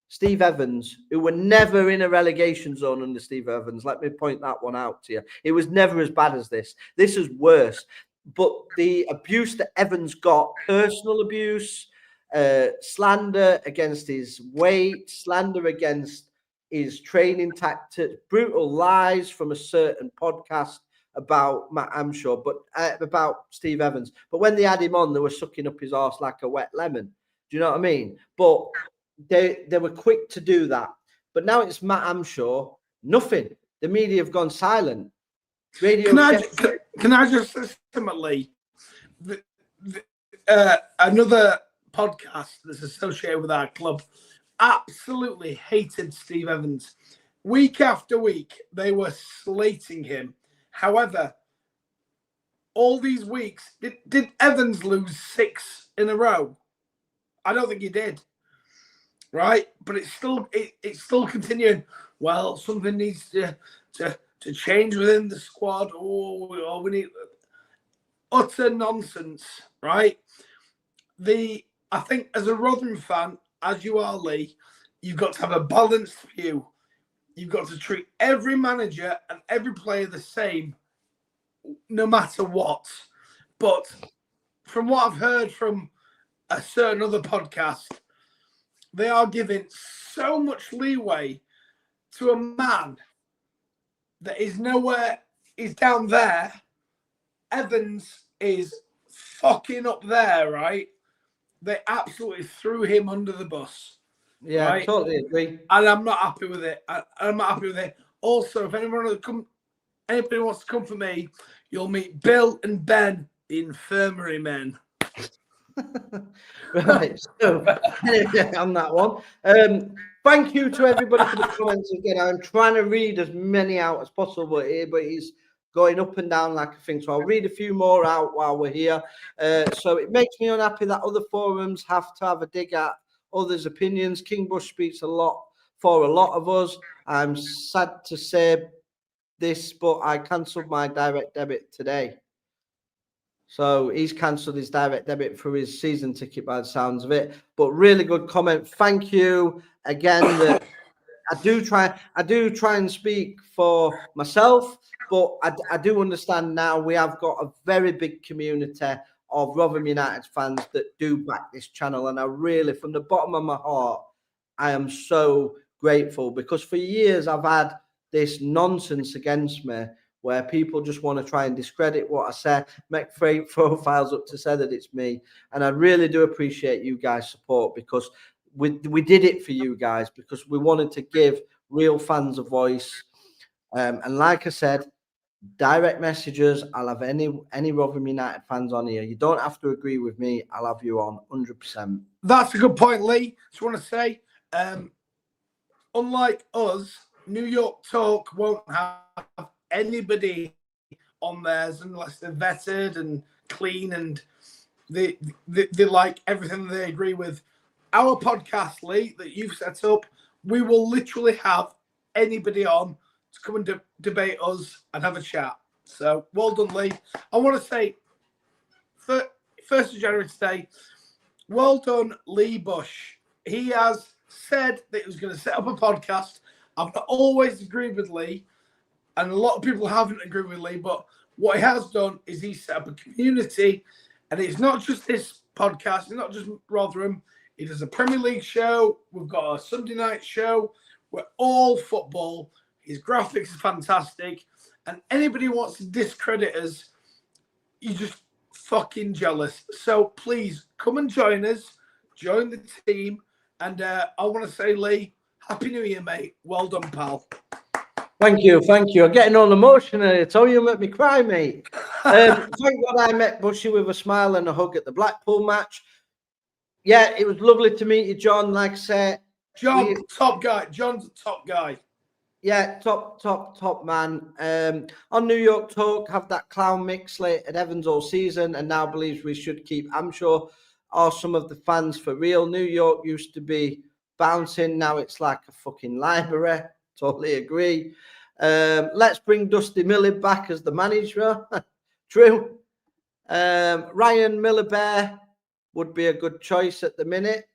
Steve Evans, who were never in a relegation zone under Steve Evans. Let me point that one out to you. It was never as bad as this. This is worse. But the abuse that Evans got, personal abuse, slander against his weight, slander against his training tactics, brutal lies from a certain podcast about Matt Amshaw, but about Steve Evans. But when they had him on, they were sucking up his arse like a wet lemon. Do you know what I mean? But they were quick to do that. But now it's Matt Amshaw, nothing. The media have gone silent. Radio. Can I just ultimately, another podcast that's associated with our club absolutely hated Steve Evans. Week after week, they were slating him. However, all these weeks, did Evans lose 6 in a row? I don't think he did. Right? But it's still continuing. Well, something needs to change within the squad. Oh, we need utter nonsense, right? I think as a Rotherham fan, as you are, Lee, you've got to have a balanced view. You've got to treat every manager and every player the same, no matter what. But from what I've heard from a certain other podcast, they are giving so much leeway to a man that is nowhere, is down there. Evans is fucking up there, right? They absolutely threw him under the bus. Yeah, right? I totally agree. And I'm not happy with it. I'm not happy with it. Also, if anybody wants to come for me, you'll meet Bill and Ben, the infirmary men. Right. So, on that one. Thank you to everybody for the comments again. I'm trying to read as many out as possible here, but he's going up and down like a thing. So I'll read a few more out while we're here. So it makes me unhappy that other forums have to have a dig at others' opinions. King Bush speaks a lot for a lot of us. I'm sad to say this, but I cancelled my direct debit today. So he's cancelled his direct debit for his season ticket by the sounds of it. But really good comment. Thank you again. I do try and speak for myself, but I do understand now we have got a very big community of Rotherham United fans that do back this channel. And I really, from the bottom of my heart, I am so grateful because for years I've had this nonsense against me where people just want to try and discredit what I say, make fake profiles up to say that it's me. And I really do appreciate you guys' support because we did it for you guys because we wanted to give real fans a voice. And like I said, direct messages, I'll have any Rotherham United fans on here. You don't have to agree with me. I'll have you on 100%. That's a good point, Lee. Just want to say, unlike us, New York Talk won't have anybody on theirs unless they're vetted and clean and they like everything they agree with. Our podcast, Lee, that you've set up, we will literally have anybody on to come and debate us and have a chat. So well done, Lee. I want to say, 1st of January today, well done, Lee Bush. He has said that he was going to set up a podcast. I've not always agreed with Lee, and a lot of people haven't agreed with Lee, but what he has done is he set up a community, and it's not just this podcast, it's not just Rotherham. He does a Premier League show. We've got a Sunday night show. We're all football. His graphics is fantastic. And anybody who wants to discredit us, you're just fucking jealous. So please come and join us. Join the team. And I want to say, Lee, Happy New Year, mate. Well done, pal. Thank you. I'm getting all emotional. I told you, make me cry, mate. Thank God I met Bushy with a smile and a hug at the Blackpool match. Yeah, it was lovely to meet you, John. Like I said, John, top guy. John's a top guy. Yeah, top man. On New York Talk, have that clown mix late at Evans all season, and now believes we should keep Amshaw. Are some of the fans for real? New York used to be bouncing, now it's like a fucking library. Totally agree. Let's bring Dusty Miller back as the manager. True. Ryan Miller-Bear would be a good choice at the minute.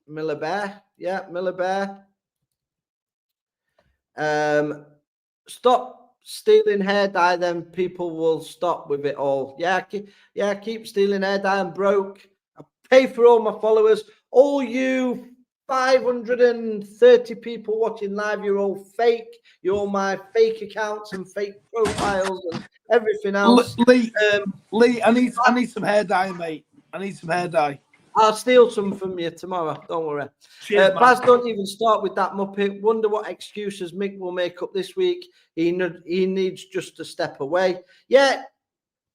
Miller-Bear, yeah, Miller-Bear. Stop stealing hair dye, then people will stop with it all. Keep stealing hair dye. I'm broke. I pay for all my followers. All you 530 people watching live, you're all fake. You're all my fake accounts and fake profiles and everything else. Lee, I need some hair dye, mate. I need some hair dye. I'll steal some from you tomorrow. Don't worry. Cheers, Baz, don't even start with that Muppet. Wonder what excuses Mick will make up this week. He needs just to step away. Yeah,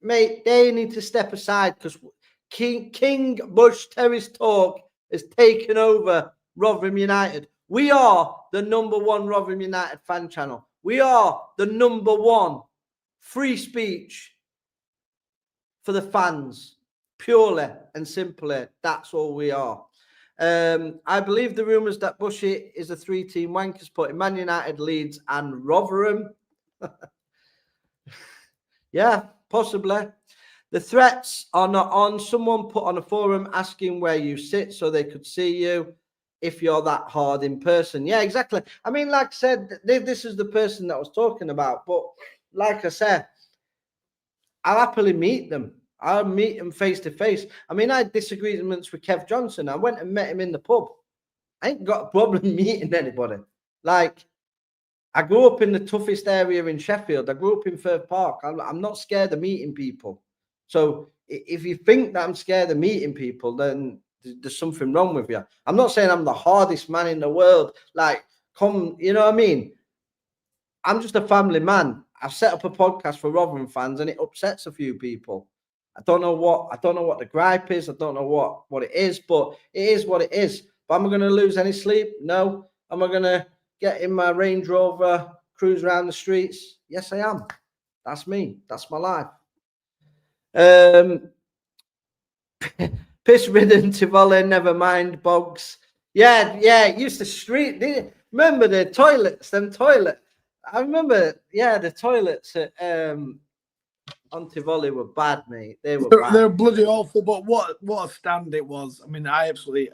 mate, they need to step aside because King Bush Terrace Talk has taken over Rotherham United. We are the #1 Rotherham United fan channel. We are the #1 free speech for the fans. Purely and simply, that's all we are. I believe the rumours that Bushy is a 3-team wankers putting Man United, Leeds and Rotherham. Yeah, possibly. The threats are not on. Someone put on a forum asking where you sit so they could see you if you're that hard in person. Yeah, exactly. I mean, like I said, this is the person that I was talking about. But like I said, I'll happily meet them. I'll meet him face to face. I mean, I had disagreements with Kev Johnson. I went and met him in the pub. I ain't got a problem meeting anybody. Like, I grew up in the toughest area in Sheffield. I grew up in Firth Park. I'm not scared of meeting people. So if you think that I'm scared of meeting people, then there's something wrong with you. I'm not saying I'm the hardest man in the world. Like, come, you know what I mean? I'm just a family man. I've set up a podcast for Rotherham fans and it upsets a few people. I don't know what the gripe is. I don't know what it is, but it is what it is. But am I going to lose any sleep? No. Am I going to get in my Range Rover, cruise around the streets? Yes, I am. That's me. That's my life. Piss-ridden Tivoli, never mind, Bogs. Yeah, it used to street. Remember the toilets, them toilets? I remember, the toilets at on Tivoli were bad, mate. They were bad. They're bloody awful, but what a stand it was. I mean, I absolutely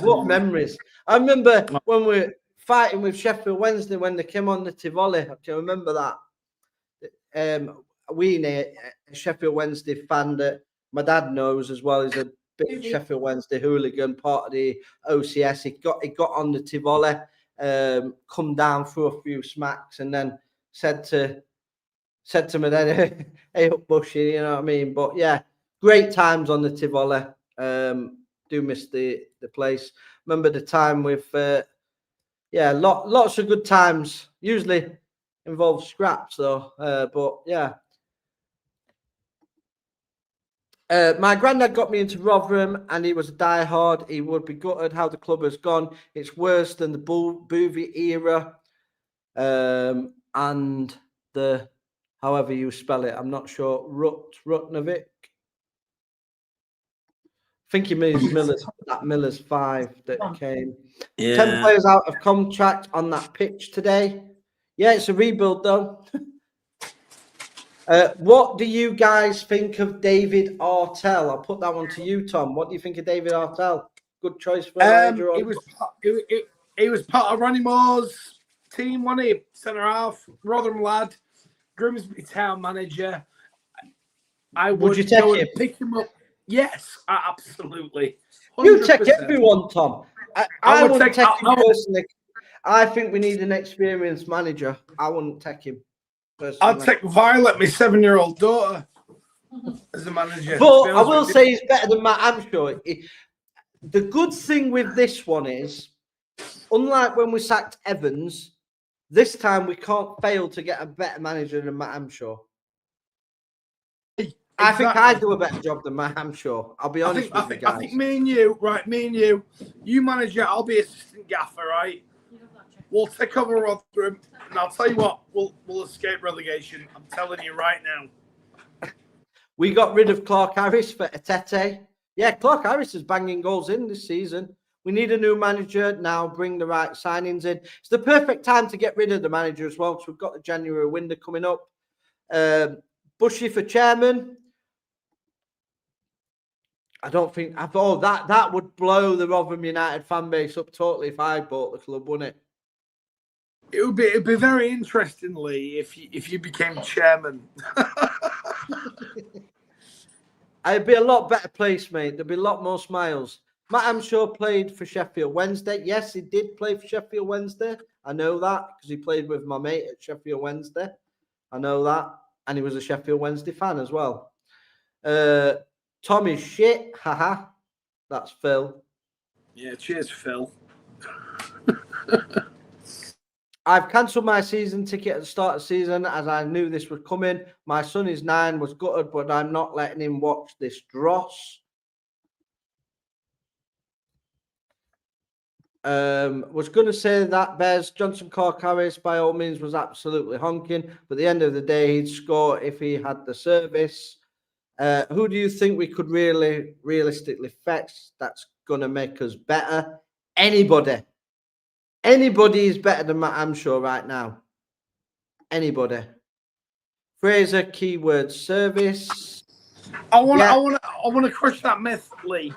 what memories. I remember when we were fighting with Sheffield Wednesday when they came on the Tivoli. I can remember that. Weenie, a Sheffield Wednesday fan that my dad knows as well, is a big Sheffield Wednesday hooligan, part of the OCS. He got on the Tivoli, come down through a few smacks, and then said to me then, hey up Bushy, you know what I mean? But yeah, great times on the Tivoli. Do miss the place. Remember the time with lots of good times. Usually involves scraps though. But yeah. My granddad got me into Rotherham and he was a diehard. He would be gutted how the club has gone. It's worse than the Boovie era. And the however you spell it, I'm not sure. Rutnovic. I think he means Miller's 5 that came. Yeah. 10 players out of contract on that pitch today. Yeah, it's a rebuild though. What do you guys think of David Artell? I'll put that one to you, Tom. What do you think of David Artell? Good choice for manager. He was part of Ronnie Moore's team, wasn't he? Centre half, Rotherham lad, Grimsby town manager. Would you take him? Pick him up. Yes, absolutely. 100%. You take everyone, Tom. I wouldn't take him personally. I think we need an experienced manager. I wouldn't take him personally. I'd take Violet, my 7-year-old daughter, as a manager. But I will say he's better than Matt Amshaw. The good thing with this one is, unlike when we sacked Evans, this time we can't fail to get a better manager than Matt Amshaw. I think Exactly. I do a better job than Matt Hampshire. I'll be honest with you guys. I think me and you, you manager, I'll be assistant gaffer, right? We'll take over Rotherham, and I'll tell you what, we'll escape relegation. I'm telling you right now. We got rid of Clark Harris for Atete. Yeah, Clark Harris is banging goals in this season. We need a new manager now. Bring the right signings in. It's the perfect time to get rid of the manager as well, because we've got the January window coming up. Bushy for chairman. I don't think that would blow the Rotherham United fan base up totally if I bought the club, wouldn't it? It'd be very interesting, Lee, if you became chairman. It'd be a lot better place, mate. There'd be a lot more smiles. Matt Hampshire played for Sheffield Wednesday. Yes, he did play for Sheffield Wednesday. I know that because he played with my mate at Sheffield Wednesday. I know that. And he was a Sheffield Wednesday fan as well. Tom is shit. Haha. That's Phil. Yeah, cheers, Phil. I've cancelled my season ticket at the start of the season as I knew this was coming. My son is 9, was gutted, but I'm not letting him watch this dross. Was going to say that Bez Johnson Clark Harris by all means was absolutely honking, but at the end of the day he'd score if he had the service. Who do you think we could realistically fetch that's going to make us better? Anybody. Anybody is better than Matt Hampshire right now. Anybody. Fraser, keyword service. I want to crush that myth, Lee.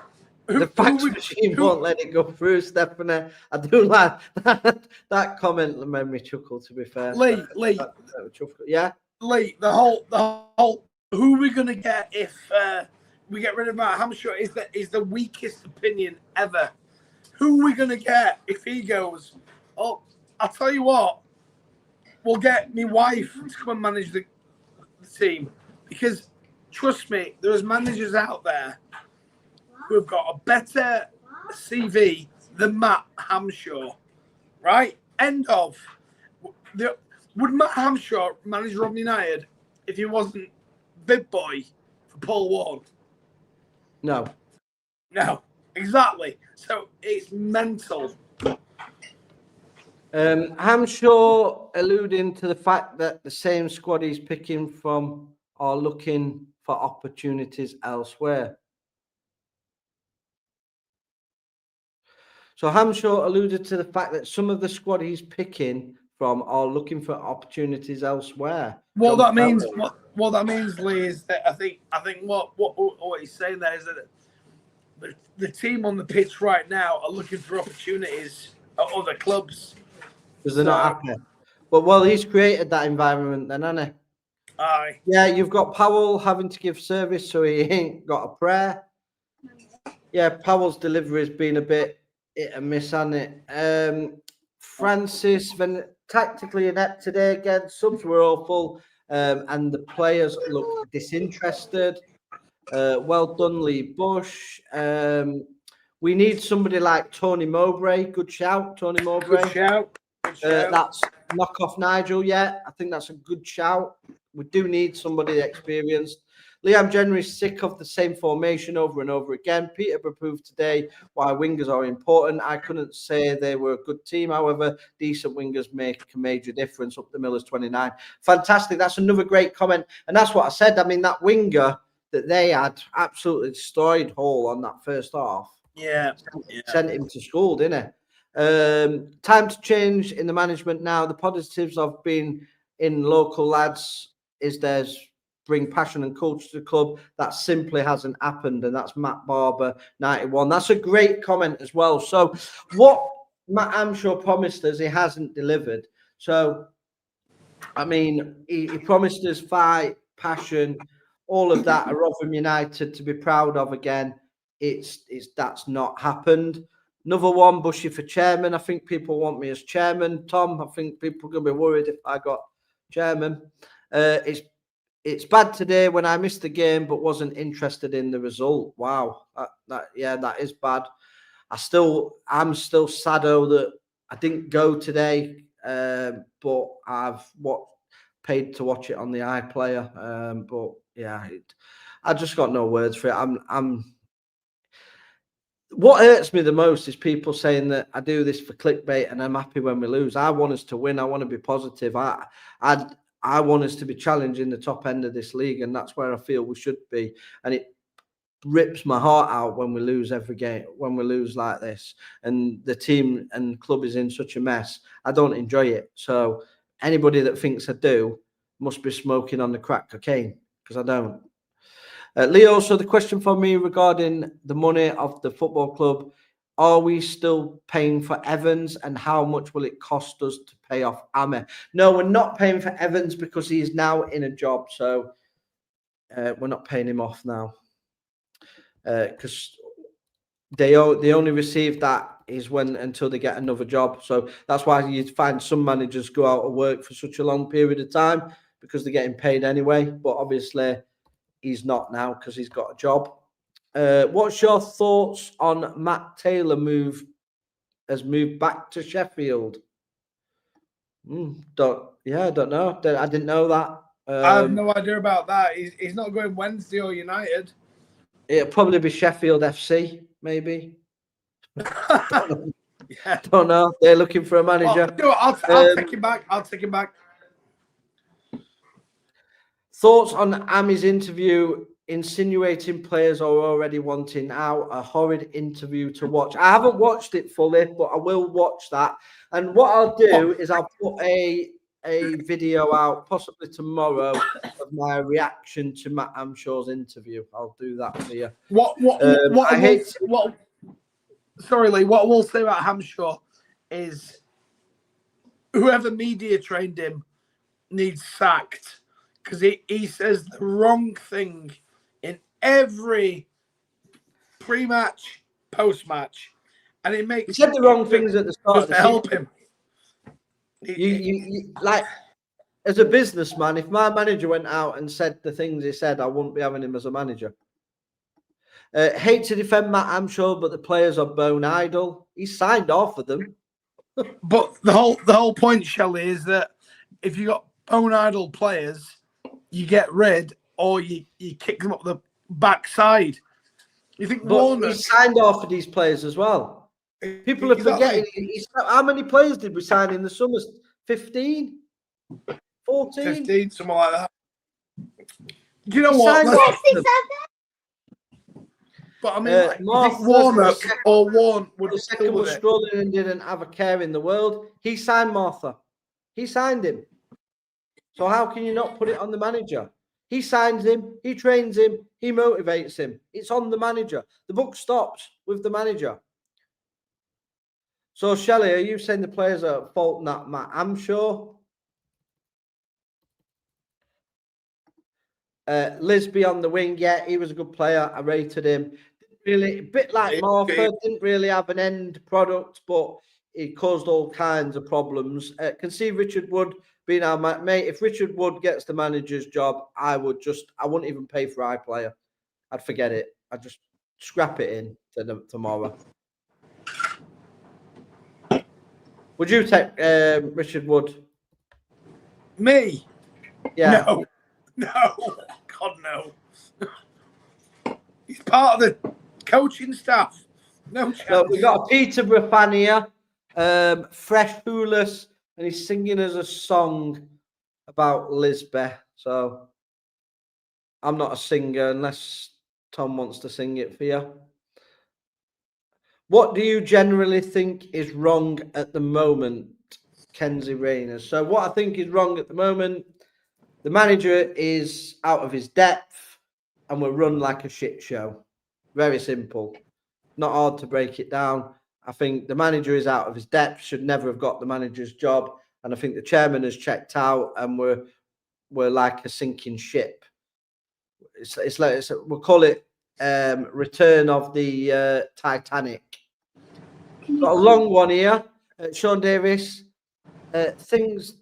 The fax machine won't let it go through, Stephanie. I do like that comment that made me chuckle, to be fair. Lee. Yeah? Lee, the whole who are we going to get if we get rid of Matt Hampshire is the weakest opinion ever. Who are we going to get if he goes, oh, I'll tell you what, we'll get my wife to come and manage the team. Because, trust me, there's managers out there who have got a better CV than Matt Hampshire. Right? End of. Would Matt Hampshire manage Rotherham United if he wasn't big boy for Paul Ward? No. Exactly. So it's mental. Hampshire alluding to the fact that the same squad he's picking from are looking for opportunities elsewhere. So Hampshire alluded to the fact that some of the squad he's picking from are looking for opportunities elsewhere. What that means, Lee, is that I think what he's saying there is that the team on the pitch right now are looking for opportunities at other clubs. Because they're not happy. But, well, he's created that environment then, hasn't he? Aye. Yeah, you've got Powell having to give service, so he ain't got a prayer. Yeah, Powell's delivery has been a bit hit and miss, hasn't it? Francis, been tactically inept today again. Subs were awful, and the players look disinterested. Well done, Lee Bush. We need somebody like Tony Mowbray. Good shout, Tony Mowbray. Good shout. That's knock off Nigel. Yeah, I think that's a good shout. We do need somebody experienced. Liam generally sick of the same formation over and over again. Peterborough proved today why wingers are important. I couldn't say they were a good team. However, decent wingers make a major difference. Up the Millers 29. Fantastic. That's another great comment. And that's what I said. I mean, that winger that they had absolutely destroyed Hall on that first half. Yeah. Sent him to school, didn't it? Time to change in the management now. The positives of being in local lads is there's bring passion and culture to the club. That simply hasn't happened, and that's Matt Barber 91. That's a great comment as well. So what Matt Hampshire promised us, he hasn't delivered. So I mean, he promised us fight, passion, all of that, a Rotherham United to be proud of again. That's not happened. Another one, Bushy for chairman. I think people want me as chairman. Tom, I think people are going to be worried if I got chairman. It's bad today when I missed the game but wasn't interested in the result. Wow, that is bad. I'm still sad that I didn't go today, but I've paid to watch it on the iPlayer. But yeah, I just got no words for it. I'm. What hurts me the most is people saying that I do this for clickbait and I'm happy when we lose. I want us to win. I want to be positive. I want us to be challenging the top end of this league, and that's where I feel we should be. And it rips my heart out when we lose every game, when we lose like this, and the team and club is in such a mess. I don't enjoy it. So anybody that thinks I do must be smoking on the crack cocaine, because I don't. Leo, so the question for me regarding the money of the football club, are we still paying for Evans, and how much will it cost us to pay off Ame? No, we're not paying for Evans because he's now in a job. So we're not paying him off now, because they only receive that is until they get another job. So that's why you find some managers go out of work for such a long period of time, because they're getting paid anyway. But obviously he's not now because he's got a job. What's your thoughts on Matt Taylor has moved back to Sheffield? Don't know. I didn't know that. I have no idea about that. He's not going Wednesday or United. It'll probably be Sheffield FC, maybe. Yeah. Don't know. They're looking for a manager. I'll take him back. I'll take him back. Thoughts on Ami's interview, insinuating players are already wanting out? A horrid interview to watch. I haven't watched it fully, but I will watch that. And what I'll do is I'll put a video out possibly tomorrow of my reaction to Matt Amshaw's interview. I'll do that for you. Sorry, Lee. What I will say about Hamshaw is whoever media trained him needs sacked, because he says the wrong thing in every pre-match, post-match, and it makes. He said the wrong things at the start of the to help him. You like, as a businessman, if my manager went out and said the things he said, I wouldn't be having him as a manager. Hate to defend Matt Amshaw, but the players are bone idle. He signed off of them. But the whole point, Shelley, is that if you got bone idle players, you get rid or you kick them up the backside. You think Warner? He signed off for these players as well. People are forgetting. How many players did we sign in the summer? 15? 14? 15, something like that. You know what? But I mean, you think Warnock or Warren would the second was struggling and didn't have a care in the world. He signed Martha. He signed him. So how can you not put it on the manager? He signs him, he trains him, he motivates him. It's on the manager. The book stops with the manager. So, Shelley, are you saying the players are at fault, not Matt Amshaw? Lisby on the wing, yeah, he was a good player. I rated him. Really, a bit like Martha, didn't really have an end product, but he caused all kinds of problems. Can see Richard Wood being our mate. If Richard Wood gets the manager's job, I wouldn't even pay for iPlayer. I'd forget it. I'd just scrap it in to tomorrow. Would you take Richard Wood? Me? Yeah. No. God, no. He's part of the coaching staff. No chance. So we've got a Peterborough fan here, Fresh Hoolis, and he's singing us a song about Lisbeth. So I'm not a singer unless Tom wants to sing it for you. What do you generally think is wrong at the moment, Kenzie Rayner? So what I think is wrong at the moment, the manager is out of his depth and we're run like a shit show. Very simple. Not hard to break it down. I think the manager is out of his depth, should never have got the manager's job. And I think the chairman has checked out and we're like a sinking ship. We'll call it Return of the Titanic. Got a long one here. Sean Davis. Things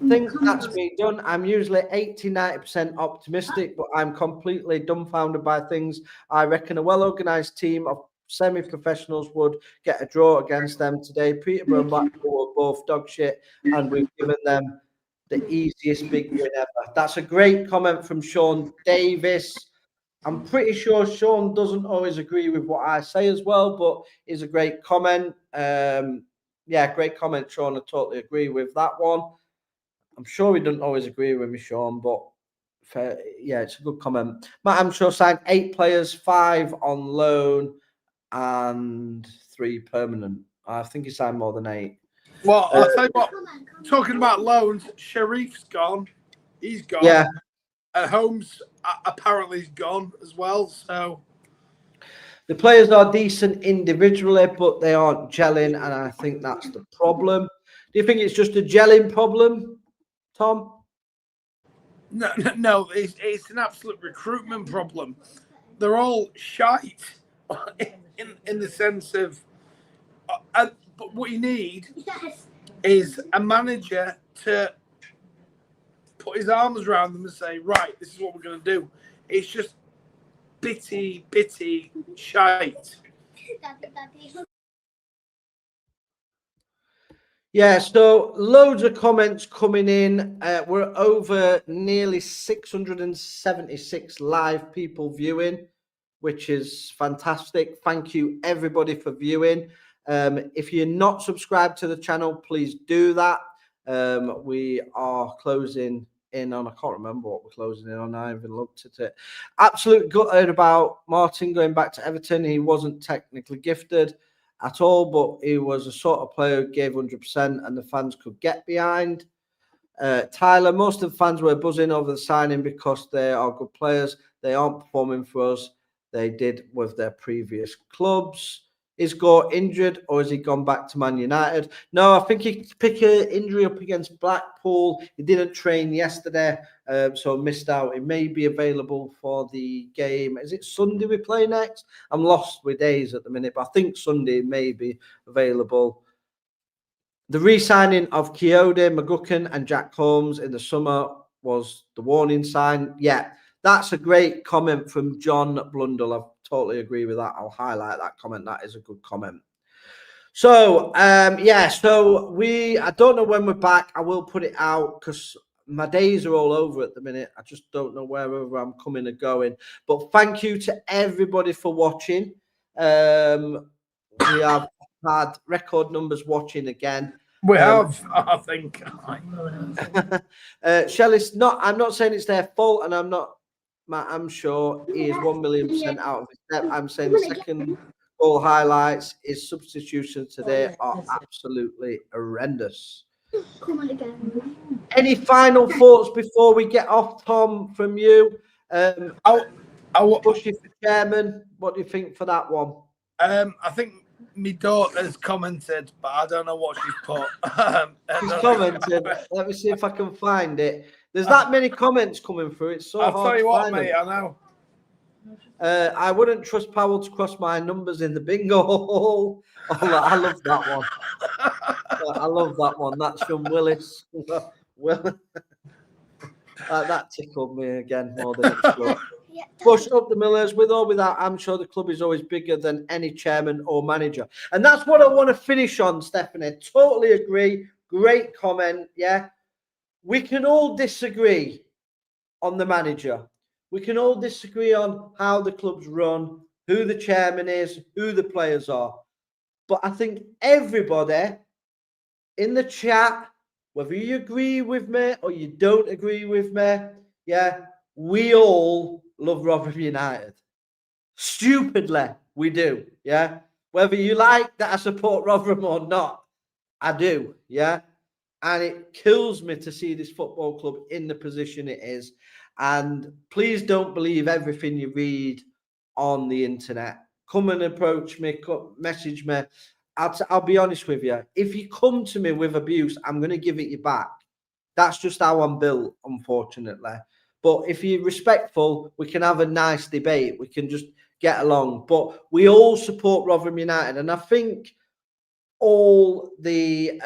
that's been done. I'm usually 80-90% optimistic, but I'm completely dumbfounded by things. I reckon a well-organised team of semi-professionals would get a draw against them today. Peterborough and Blackpool are both dog shit, and we've given them the easiest big win ever. That's a great comment from Sean Davis. I'm pretty sure Sean doesn't always agree with what I say as well, but it's a great comment. Yeah, great comment, Sean. I totally agree with that one. I'm sure he doesn't always agree with me, Sean, but yeah, it's a good comment. Matt Amshaw signed 8 players, 5 on loan and 3 permanent. I think he signed more than 8. Well, I'll tell you what, talking about loans, Sharif's gone. He's gone. Yeah. Holmes apparently is gone as well. So the players are decent individually, but they aren't gelling, and I think that's the problem. Do you think it's just a gelling problem, Tom? No, it's an absolute recruitment problem. They're all shite in the sense of, but what you need is a manager to put his arms around them and say, right, this is what we're going to do. It's just bitty shite. Yeah, so loads of comments coming in. We're over nearly 676 live people viewing, which is fantastic. Thank you, everybody, for viewing. If you're not subscribed to the channel, please do that. We are closing in on, I can't remember what we're closing in on. I haven't even looked at it. Absolute gutted about Martin going back to Everton. He wasn't technically gifted at all, but he was a sort of player who gave 100% and the fans could get behind. Tyler, most of the fans were buzzing over the signing because they are good players. They aren't performing for us. They did with their previous clubs. Is Gore injured or has he gone back to Man United? No, I think he picked an injury up against Blackpool. He didn't train yesterday, so missed out. He may be available for the game. Is it Sunday we play next? I'm lost with days at the minute, but I think Sunday may be available. The re-signing of Kyoto, McGuckin and Jack Holmes in the summer was the warning sign. Yeah, that's a great comment from John Blundell. I totally agree with that. I'll highlight that comment. That is a good comment. So, yeah, so I don't know when we're back. I will put it out because my days are all over at the minute. I just don't know wherever I'm coming or going. But thank you to everybody for watching. We have had record numbers watching again. We have, I think. Shelley's not. I'm not saying it's their fault, and I'm sure he is 1,000,000% out of his depth. I'm saying the second goal highlights, his substitutions today are absolutely horrendous. Any final thoughts before we get off, Tom, from you? Bushy for chairman. What do you think for that one? I think my daughter's commented, but I don't know what she's put. She's commented. Let me see if I can find it. There's that many comments coming through. It's so hard. I'll tell you what, find mate. them. I know. I wouldn't trust Powell to cross my numbers in the bingo hole. Oh, I love that one. I love that one. That's from Willis. That tickled me again more than it should. Push up the Millers. With or without, I'm sure the club is always bigger than any chairman or manager. And that's what I want to finish on, Stephanie. Totally agree. Great comment. Yeah. We can all disagree on the manager. We can all disagree on how the club's run, who the chairman is, who the players are. But I think everybody in the chat, whether you agree with me or you don't agree with me, yeah, we all love Rotherham United. Stupidly, we do, yeah. Whether you like that I support Rotherham or not, I do, yeah. And it kills me to see this football club in the position it is. And please don't believe everything you read on the internet. Come and approach me, message me. I'll be honest with you. If you come to me with abuse, I'm going to give it you back. That's just how I'm built, unfortunately. But if you're respectful, we can have a nice debate. We can just get along. But we all support Rotherham United. And I think all the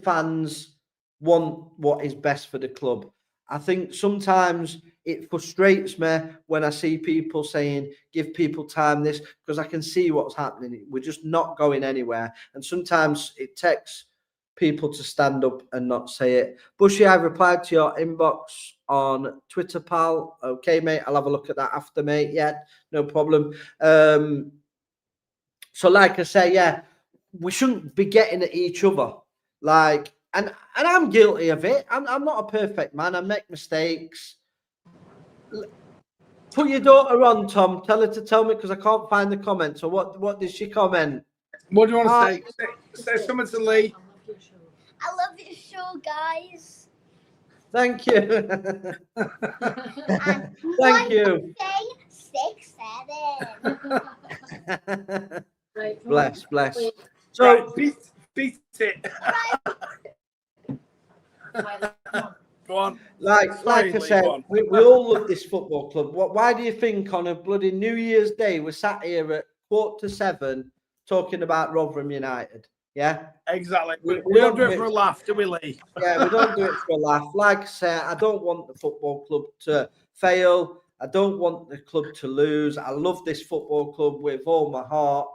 fans want what is best for the club. I think sometimes it frustrates me when I see people saying, give people time this, because I can see what's happening. We're just not going anywhere. And sometimes it takes people to stand up and not say it. Bushy, I've replied to your inbox on Twitter, pal. Okay, mate. I'll have a look at that after, mate. Yeah, no problem. So, like I say, yeah, we shouldn't be getting at each other. Like, and I'm guilty of it. I'm not a perfect man. I make mistakes. Put your daughter on, Tom. Tell her to tell me because I can't find the comment. So what did she comment? What do you want to say? Say something to Lee. I love your show, guys. Thank you. Thank you. Say 6, 7. Bless. So Right, beat it. Go on. Like Sorry, I Lee, said, go on. we all love this football club. Why do you think on a bloody New Year's Day we're sat here at 6:45 talking about Rotherham United? Yeah, Exactly. We We don't don't do it for a laugh, do we, Lee? yeah, we don't do it for a laugh. Like I said, I don't want the football club to fail. I don't want the club to lose. I love this football club with all my heart.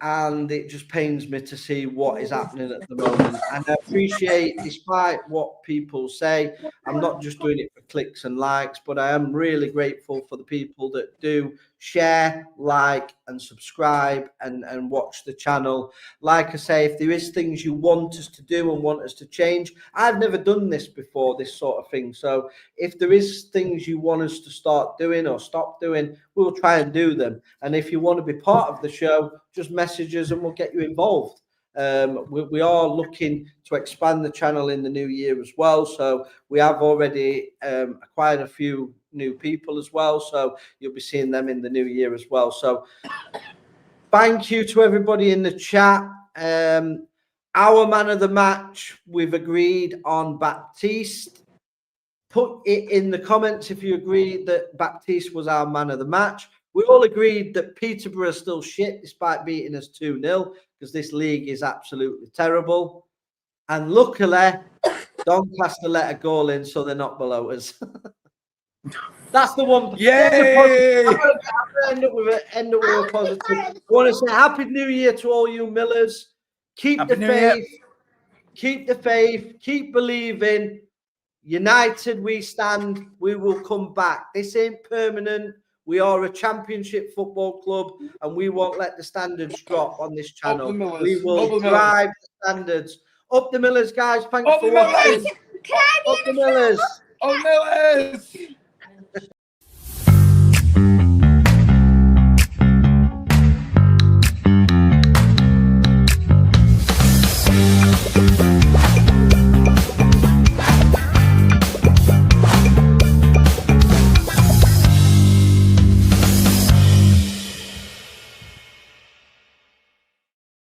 And it just pains me to see what is happening at the moment. And I appreciate, despite what people say, I'm not just doing it for clicks and likes, but I am really grateful for the people that do share, like, and subscribe and watch the channel. Like I say, if there is things you want us to do and want us to change, I've never done this before, this sort of thing. So if there is things you want us to start doing or stop doing, we'll try and do them. And if you want to be part of the show, just message us and we'll get you involved. We are looking to expand the channel in the new year as well. So we have already acquired a few new people as well. So you'll be seeing them in the new year as well. So thank you to everybody in the chat. Our man of the match, we've agreed on Baptiste. Put it in the comments if you agree that Baptiste was our man of the match. We all agreed that Peterborough is still shit despite beating us 2-0 because this league is absolutely terrible. And luckily, Doncaster let a goal in, so they're not below us. That's the one. Yay! I'm going to end up with a positive. I want to say Happy New Year to all you Millers. Keep Happy the New Year. faith. Keep the faith. Keep believing. United we stand. We will come back. This ain't permanent. We are a championship football club and we won't let the standards drop on this channel. We will drive the standards. Up the Millers, guys. Thanks for watching. Can I be Up the in the show? Millers. Oh, Millers!